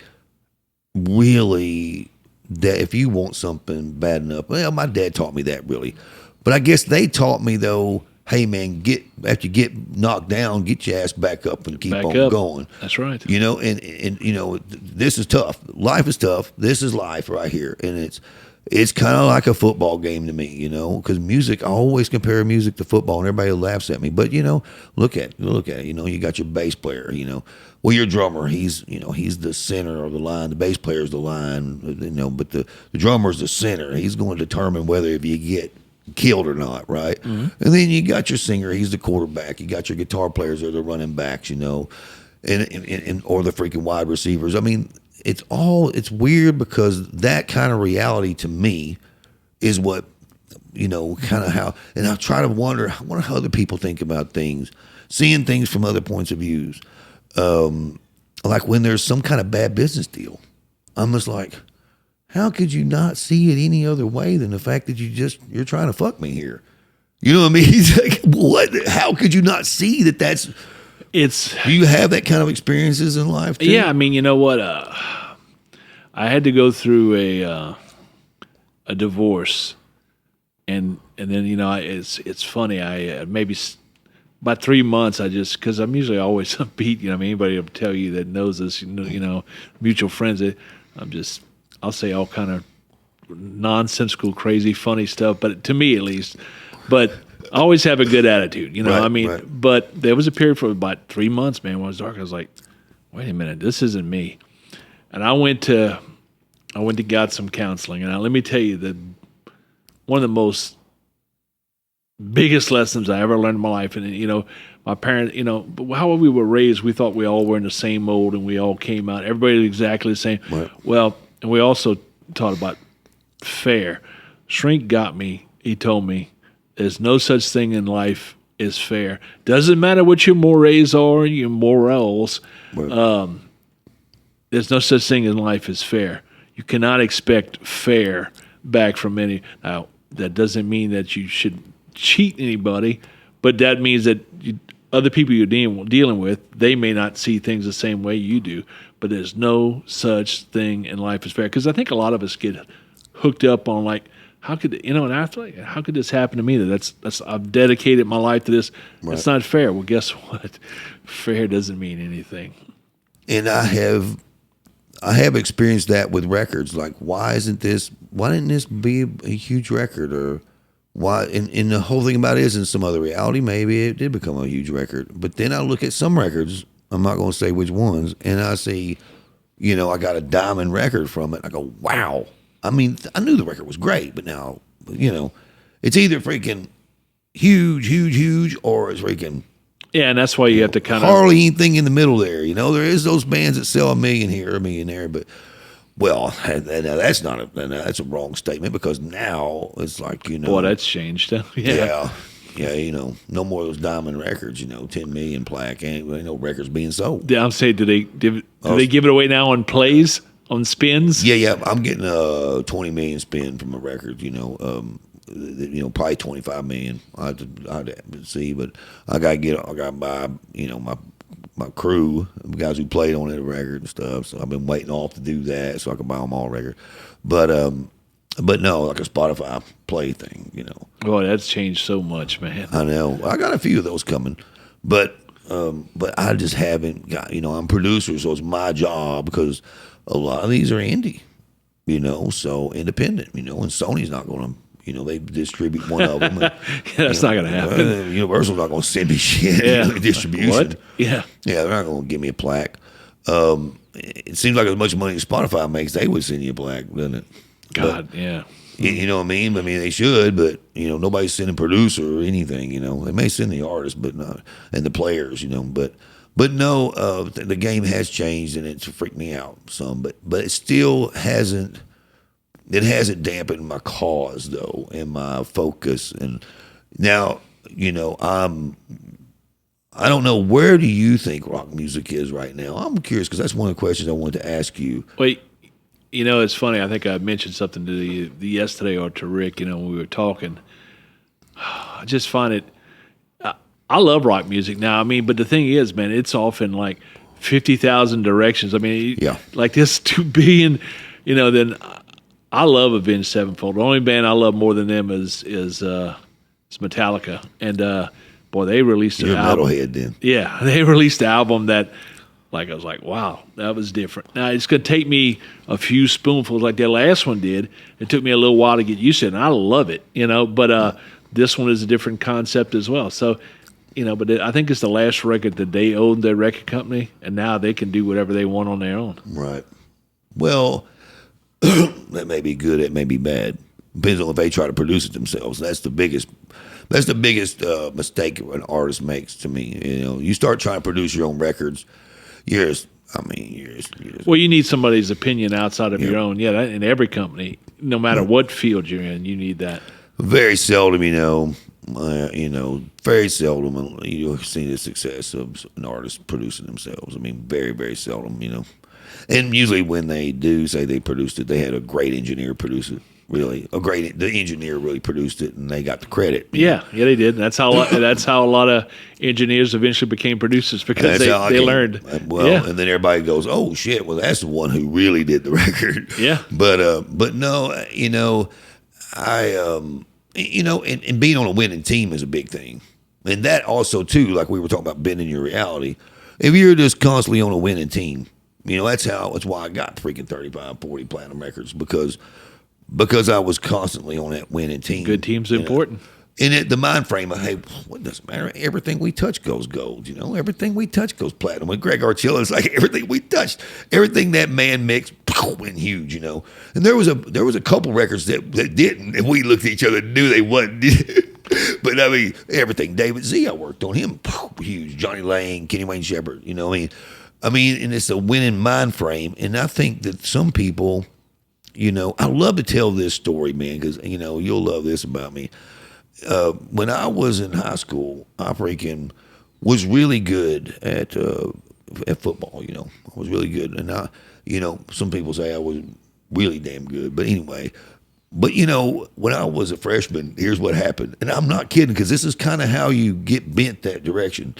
really that if you want something bad enough, well, my dad taught me that really, but I guess they taught me though, hey man, after you get knocked down, get your ass back up and keep on going. That's right. And this is tough. Life is tough. This is life right here, and it's kind of like a football game to me, because music. I always compare music to football, and everybody laughs at me. But look at it. You got your bass player. Well, your drummer, he's the center of the line. The bass player's the line, but the drummer's the center. He's going to determine whether if you get killed or not, right? Mm-hmm. And then you got your singer, he's the quarterback. You got your guitar players or the running backs, and or the freaking wide receivers. I mean, it's weird because that kind of reality to me is what, kind of how, and I try to wonder how other people think about things, seeing things from other points of views. Like when there's some kind of bad business deal, I'm just like, how could you not see it any other way than the fact that you're trying to fuck me here? You know what I mean? He's like, what? How could you not see that that's... Do you have that kind of experiences in life too? Yeah, I mean, you know what? I had to go through a divorce, and then it's funny. I maybe about 3 months. Because I'm usually always upbeat. Anybody will tell you that knows us. Mutual friends. I'll say all kind of nonsensical, crazy, funny stuff. But to me, at least, I always have a good attitude. Right, right. But there was a period for about 3 months, man, when it was dark. I was like, wait a minute, this isn't me. And I went to got some counseling, and let me tell you, one of the most biggest lessons I ever learned in my life. And, my parents, how we were raised, we thought we all were in the same mold and we all came out. Everybody exactly the same. Right. Well, and we also taught about fair. Shrink got me. He told me there's no such thing in life as fair. Doesn't matter what your mores are, your morals. Right. There's no such thing in life as fair. You cannot expect fair back from any. Now, that doesn't mean that you should cheat anybody, but that means that other people you're dealing with, they may not see things the same way you do. But there's no such thing in life as fair. Because I think a lot of us get hooked up on like, how could an athlete? How could this happen to me? That's I've dedicated my life to this. Right. It's not fair. Well, guess what? Fair doesn't mean anything. And I have experienced that with records. Like, why didn't this be a huge record? Or why? And the whole thing about it is, in some other reality, maybe it did become a huge record. But then I look at some records, I'm not going to say which ones, and I see, I got a diamond record from it. I go, wow. I mean, I knew the record was great, but now, it's either freaking huge, or it's freaking. Yeah, and that's why you have to kind of hardly anything in the middle there. There is those bands that sell $1 million here, $1 million there, but that's that's a wrong statement, because now it's like Boy, that's changed. Yeah. Yeah, no more of those diamond records. 10 million plaque, ain't no records being sold. Yeah, I'm saying, do they give it away now on plays, on spins? Yeah, I'm getting a 20 million spin from a record. Probably 25 million. I have to see, but I gotta buy, my crew, the guys who played on that record and stuff. So I've been waiting off to do that so I can buy them all record. But no, like a Spotify play thing, Boy, that's changed so much, man. I know. I got a few of those coming, but I just haven't got. I'm producer, so it's my job, because a lot of these are indie, so independent, and Sony's not going to, they distribute one of them. And, that's not going to happen. Universal's not going to send me shit. Yeah. Distribution. What? Yeah. Yeah, they're not going to give me a plaque. It seems like as much money as Spotify makes, they would send you a plaque, doesn't it? God, yeah. You know what I mean? I mean, they should, but nobody's sending producer or anything. They may send the artist, but not, and the players. But no, the game has changed, and it's freaked me out some. But it still hasn't. It hasn't dampened my cause though, and my focus. And now, I don't know, where do you think rock music is right now? I'm curious, because that's one of the questions I wanted to ask you. Wait. It's funny. I think I mentioned something to you yesterday or to Rick, when we were talking. I just find it, I love rock music now. But the thing is, man, it's often like 50,000 directions. Like this 2 billion, then I love Avenged Sevenfold. The only band I love more than them is Metallica. And, boy, they released an album. You're a metalhead then. Yeah, they released an album that, I was like, wow, that was different. Now, it's going to take me a few spoonfuls like that last one did. It took me a little while to get used to it, and I love it, But this one is a different concept as well. So, but I think it's the last record that they owned their record company, and now they can do whatever they want on their own. Right. Well, that may be good, it may be bad. Depends on if they try to produce it themselves. That's the biggest mistake an artist makes, to me. You start trying to produce your own records. Years. Well, you need somebody's opinion outside of your own. Yeah, in every company, no matter what field you're in, you need that. Very seldom, very seldom you'll see the success of an artist producing themselves. Very, very seldom, And usually when they do say they produced it, they had a great engineer produce it. Really, the engineer really produced it, and they got the credit. Yeah, they did. That's how a lot of engineers eventually became producers, because they learned. Well, and then everybody goes, "Oh shit!" Well, that's the one who really did the record. Yeah, but no, and being on a winning team is a big thing, and that also too, like we were talking about bending your reality. If you're just constantly on a winning team, that's why I got freaking 35, 40 platinum records, because I was constantly on that winning team. Good team's important. And the mind frame of, hey, what doesn't matter? Everything we touch goes gold. Everything we touch goes platinum. When Greg Archilla is like, everything we touched, everything that man makes, went huge, And there was a couple records that didn't, and we looked at each other and knew they wasn't. But I mean, everything. David Z, I worked on him, huge. Johnny Lang, Kenny Wayne Shepherd, I mean, and it's a winning mind frame. And I think that some people, I love to tell this story, man, because you'll love this about me. When I was in high school, I freaking was really good at football. I was really good, and some people say I was really damn good. But anyway, when I was a freshman, here's what happened, and I'm not kidding because this is kind of how you get bent that direction.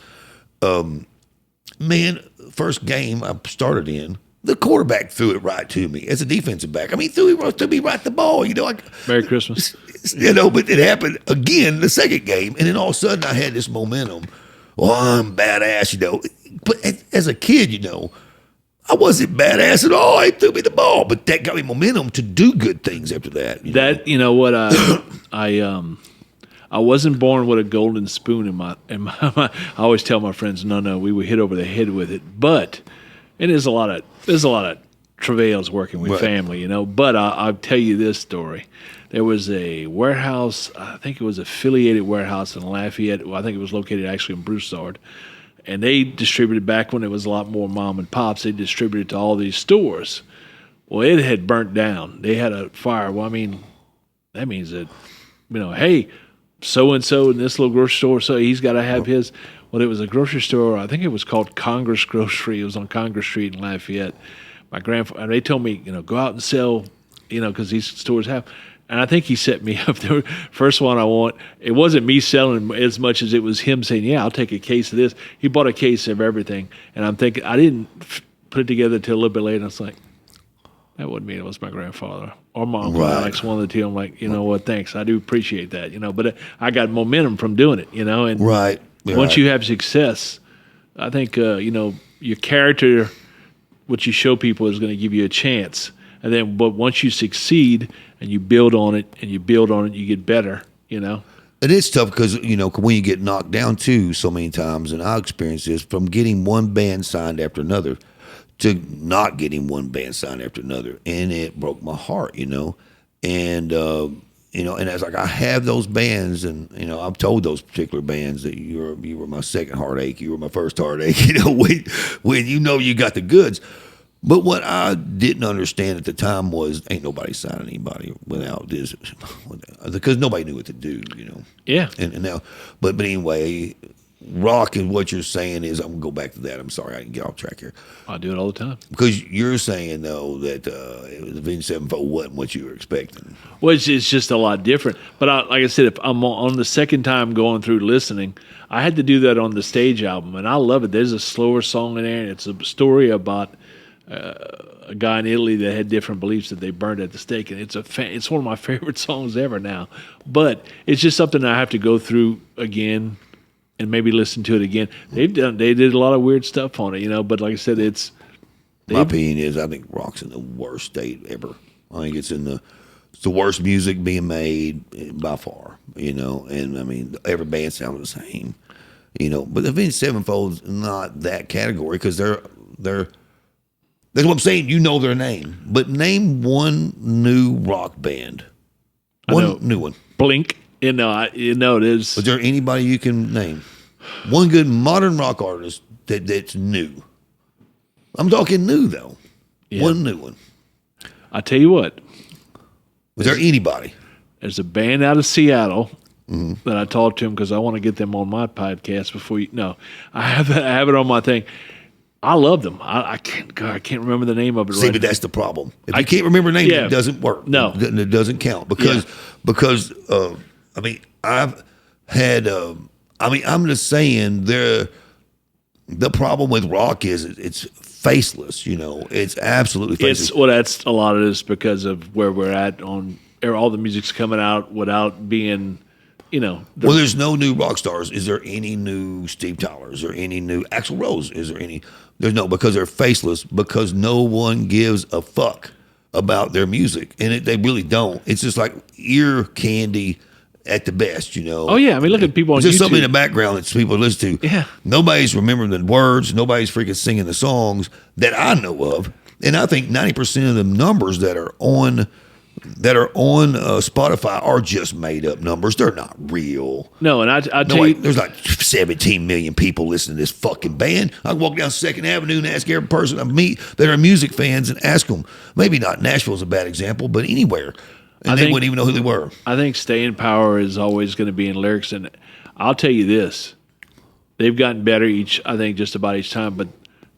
Man, first game I started in, the quarterback threw it right to me as a defensive back. I mean, threw me right the ball. Merry Christmas. But it happened again the second game, and then all of a sudden I had this momentum. Well, I'm badass, But as a kid, I wasn't badass at all. He threw me the ball, but that got me momentum to do good things after that. What I wasn't born with a golden spoon in my I always tell my friends, no, we were hit over the head with it. But there's a lot of travails working with family, But I'll tell you this story. There was a warehouse, I think it was affiliated warehouse in Lafayette. Well, I think it was located actually in Broussard. And they distributed, back when it was a lot more mom and pops, they distributed to all these stores. Well, it had burnt down. They had a fire. Well, I mean, that means that, hey, so-and-so in this little grocery store, so he's got to have his. Well, it was a grocery store. I think it was called Congress Grocery. It was on Congress Street in Lafayette. My grandfather, they told me, go out and sell, because these stores have. And I think he set me up. The first one it wasn't me selling as much as it was him saying, yeah, I'll take a case of this. He bought a case of everything. And I'm thinking, I didn't put it together until a little bit later. And I was like, that wasn't me. It was my grandfather or my uncle Alex, one of the two. I'm like, what, thanks. I do appreciate that, But I got momentum from doing it, And once you have success, I think, your character, what you show people is going to give you a chance. And then, but once you succeed and you build on it, you get better, It is tough because, when you get knocked down too so many times, and I experienced this, from getting one band signed after another to not getting one band signed after another. And it broke my heart, And, and it's like I have those bands, and, I've told those particular bands that you were my second heartache, you were my first heartache, when you got the goods. But what I didn't understand at the time was ain't nobody signing anybody without this, because nobody knew what to do, Yeah. And now, but anyway, rock and what you're saying is, I'm gonna go back to that. I'm sorry, I didn't get off track here. I do it all the time. Because you're saying though that the Avenged Sevenfold wasn't what you were expecting. Well, it's just a lot different. But like I said, if I'm on the second time going through listening, I had to do that on the stage album, and I love it. There's a slower song in there, and it's a story about a guy in Italy that had different beliefs that they burned at the stake, and it's one of my favorite songs ever now. But it's just something I have to go through again and maybe listen to it again. They did a lot of weird stuff on it, But like I said, my opinion is I think rock's in the worst state ever. I think it's the worst music being made by far. And I mean every band sounds the same. But the Avenged Sevenfold's not that category because they're. That's what I'm saying. You know their name, but name one new rock band. One new one. Blink. It is. Is there anybody you can name? One good modern rock artist that's new. I'm talking new though. Yeah. One new one. I tell you what. Was there anybody? There's a band out of Seattle that I talked to them because I want to get them on my podcast before you. No, I have it on my thing. I love them. I can't remember the name of it. See, but that's the problem. If you can't remember names, it doesn't work. No, it doesn't count because I mean I've had. I'm just saying the problem with rock is it's faceless. It's absolutely faceless. That's a lot of this because of where we're at on all the music's coming out without being. Well, there's no new rock stars. Is there any new Steve Tyler? Is there any new Axl Rose? Is there any? There's no, because they're faceless, because no one gives a fuck about their music. And they really don't. It's just like ear candy at the best, Oh, yeah. I mean, look at people on YouTube. There's just something in the background that people listen to. Yeah. Nobody's remembering the words. Nobody's freaking singing the songs that I know of. And I think 90% of the numbers that are on Spotify are just made up numbers. They're not real. No, and I tell you, there's like 17 million people listening to this fucking band. I can walk down Second Avenue and ask every person I meet that are music fans and ask them. Maybe not Nashville's a bad example, but anywhere, and they wouldn't even know who they were. I think staying power is always going to be in lyrics, and I'll tell you this: they've gotten better I think just about each time. But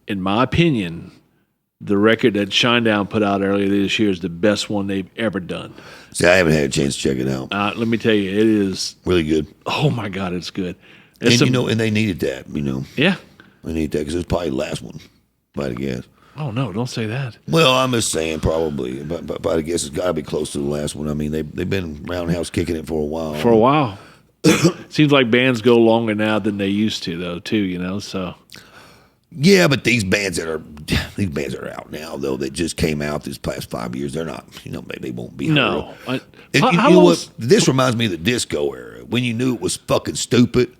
in my opinion, the record that Shinedown put out earlier this year is the best one they've ever done. See, I haven't had a chance to check it out. Let me tell you, it is really good. Oh my God, it's good. And and they needed that. Yeah, they need that because it's probably the last one. By the guess. Oh no, don't say that. Well, I'm just saying probably, but I guess it's got to be close to the last one. I mean, they've been roundhouse kicking it for a while. For a while. Seems like bands go longer now than they used to, though. Too, so. Yeah, but these bands that are out now, though, that just came out this past 5 years, they're not, they won't be. No. You know what? This reminds me of the disco era when you knew it was fucking stupid.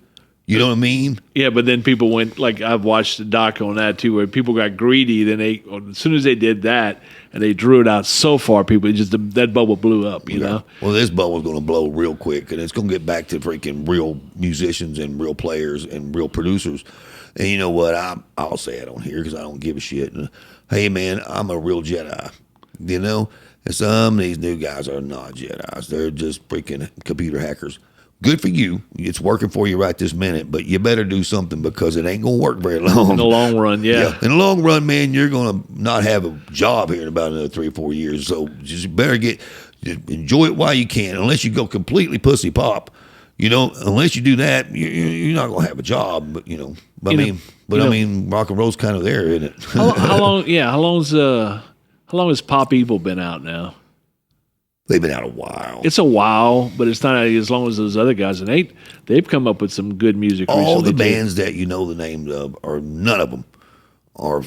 You know what I mean? Yeah, but then people went, like, I've watched the doc on that too, where people got greedy. Then as soon as they did that and they drew it out so far, that bubble blew up, you know? Well, this bubble's going to blow real quick, and it's going to get back to freaking real musicians and real players and real producers. And you know what? I'll say it on here because I don't give a shit. And, hey, man, I'm a real Jedi, And some of these new guys are not Jedis. They're just freaking computer hackers. Good for you. It's working for you right this minute, but you better do something because it ain't going to work very long. In the long run, yeah. In the long run, man, you're going to not have a job here in about another 3 or 4 years. So just better enjoy it while you can, unless you go completely pussy pop. Unless you do that, you're not going to have a job. But, I mean, rock and roll's kind of there, isn't it? How long? Yeah. How long has Pop Evil been out now? They've been out a while. It's a while, but it's not as long as those other guys. And they've come up with some good music. All the too. bands that you know the names of, or none of them, are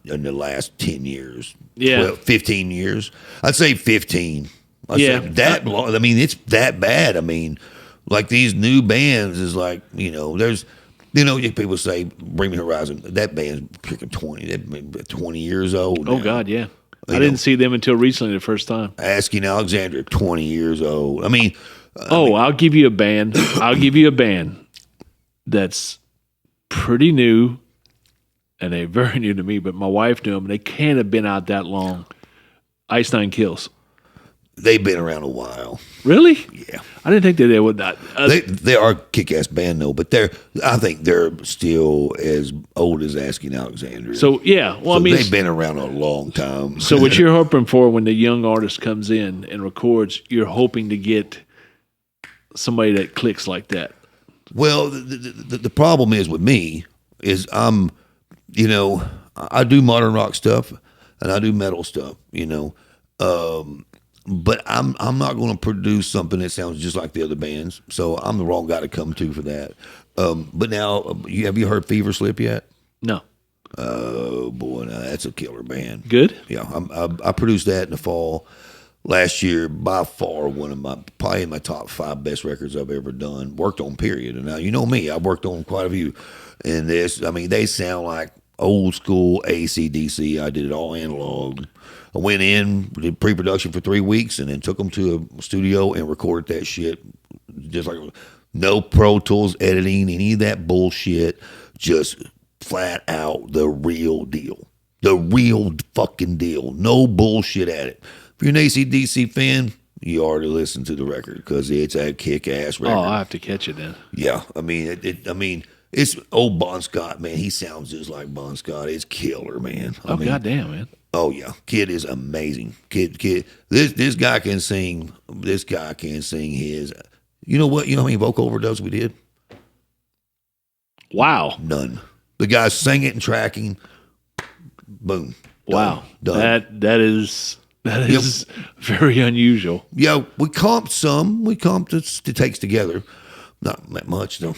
in the last 10 years. Yeah. 15 years. I'd say 15. Yeah. That long. I mean, it's that bad. I mean, like these new bands is like, there's, people say Bring Me Horizon. That band's freaking 20. They've been 20 years old now. Oh, God, yeah. I didn't see them until recently the first time. Asking Alexandria, 20 years old. I mean. I'll give you a band. I'll give you a band that's pretty new, and they're very new to me, but my wife knew them, and they can't have been out that long. Ice Nine Kills. They've been around a while. Really? Yeah. I didn't think that they would not. They are a kick-ass band, though, but I think they're still as old as Asking Alexandria. So, yeah. Well, they've been around a long time. So what you're hoping for when the young artist comes in and records, you're hoping to get somebody that clicks like that. Well, the problem is with me is I do modern rock stuff and I do metal stuff, but I'm not going to produce something that sounds just like the other bands. So I'm the wrong guy to come to for that. But now, have you heard Fever Slip yet? No. Oh boy, now that's a killer band. Good. Yeah, I produced that in the fall last year. By far, probably in my top 5 best records I've ever done. Worked on, period. And now you know me, I worked on quite a few. And they sound like old school AC/DC. I did it all analog. I went in, did pre-production for 3 weeks, and then took them to a studio and recorded that shit. Just like no Pro Tools editing, any of that bullshit. Just flat out the real deal. The real fucking deal. No bullshit at it. If you're an AC/DC fan, you ought to listen to the record because it's a kick-ass record. Oh, I have to catch it then. Yeah, I mean, it's old Bon Scott, man. He sounds just like Bon Scott. It's killer, man. Goddamn, man. Oh yeah, kid is amazing. Kid. This guy can sing. This guy can sing his. You know what? You know how many vocal overdubs we did? Wow. None. The guy sang it and tracking. Boom. Wow. Done. That is very unusual. Yeah, we comped some. We comped the takes together. Not that much though.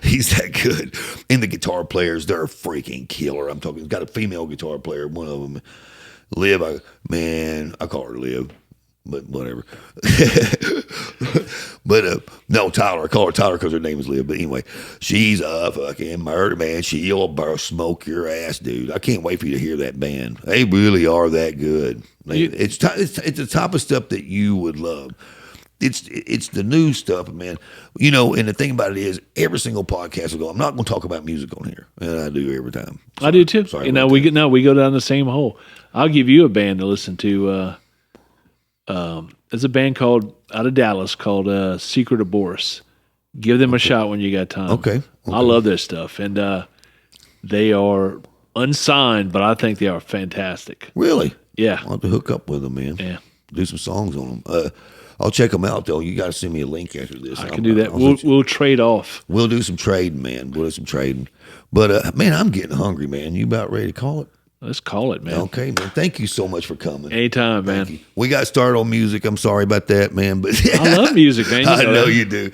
He's that good. And the guitar players, they're freaking killer. I'm talking. He's got a female guitar player. One of them, Liv. I call her Liv. but whatever. But no, Tyler. I call her Tyler because her name is Liv. But anyway, she's a fucking murder, man. She'll smoke your ass, dude. I can't wait for you to hear that band. They really are that good. It's the type of stuff that you would love. It's the new stuff, man. You know, and the thing about it is, every single podcast will go, I'm not going to talk about music on here, and I do every time. I do too. You know, we go down the same hole. I'll give you a band to listen to. There's a band out of Dallas called Secret of Boris. Give them a shot when you got time. Okay. I love their stuff, and they are unsigned, but I think they are fantastic. Really? Yeah. I'll have to hook up with them, man. Yeah. Do some songs on them. I'll check them out, though. You got to send me a link after this. I can do that. We'll trade off. We'll do some trading, man. We'll do some trading. But, man, I'm getting hungry, man. You about ready to call it? Let's call it, man. Okay, man. Thank you so much for coming. Anytime, man. We got started on music. I'm sorry about that, man. But I love music, man. I know you do.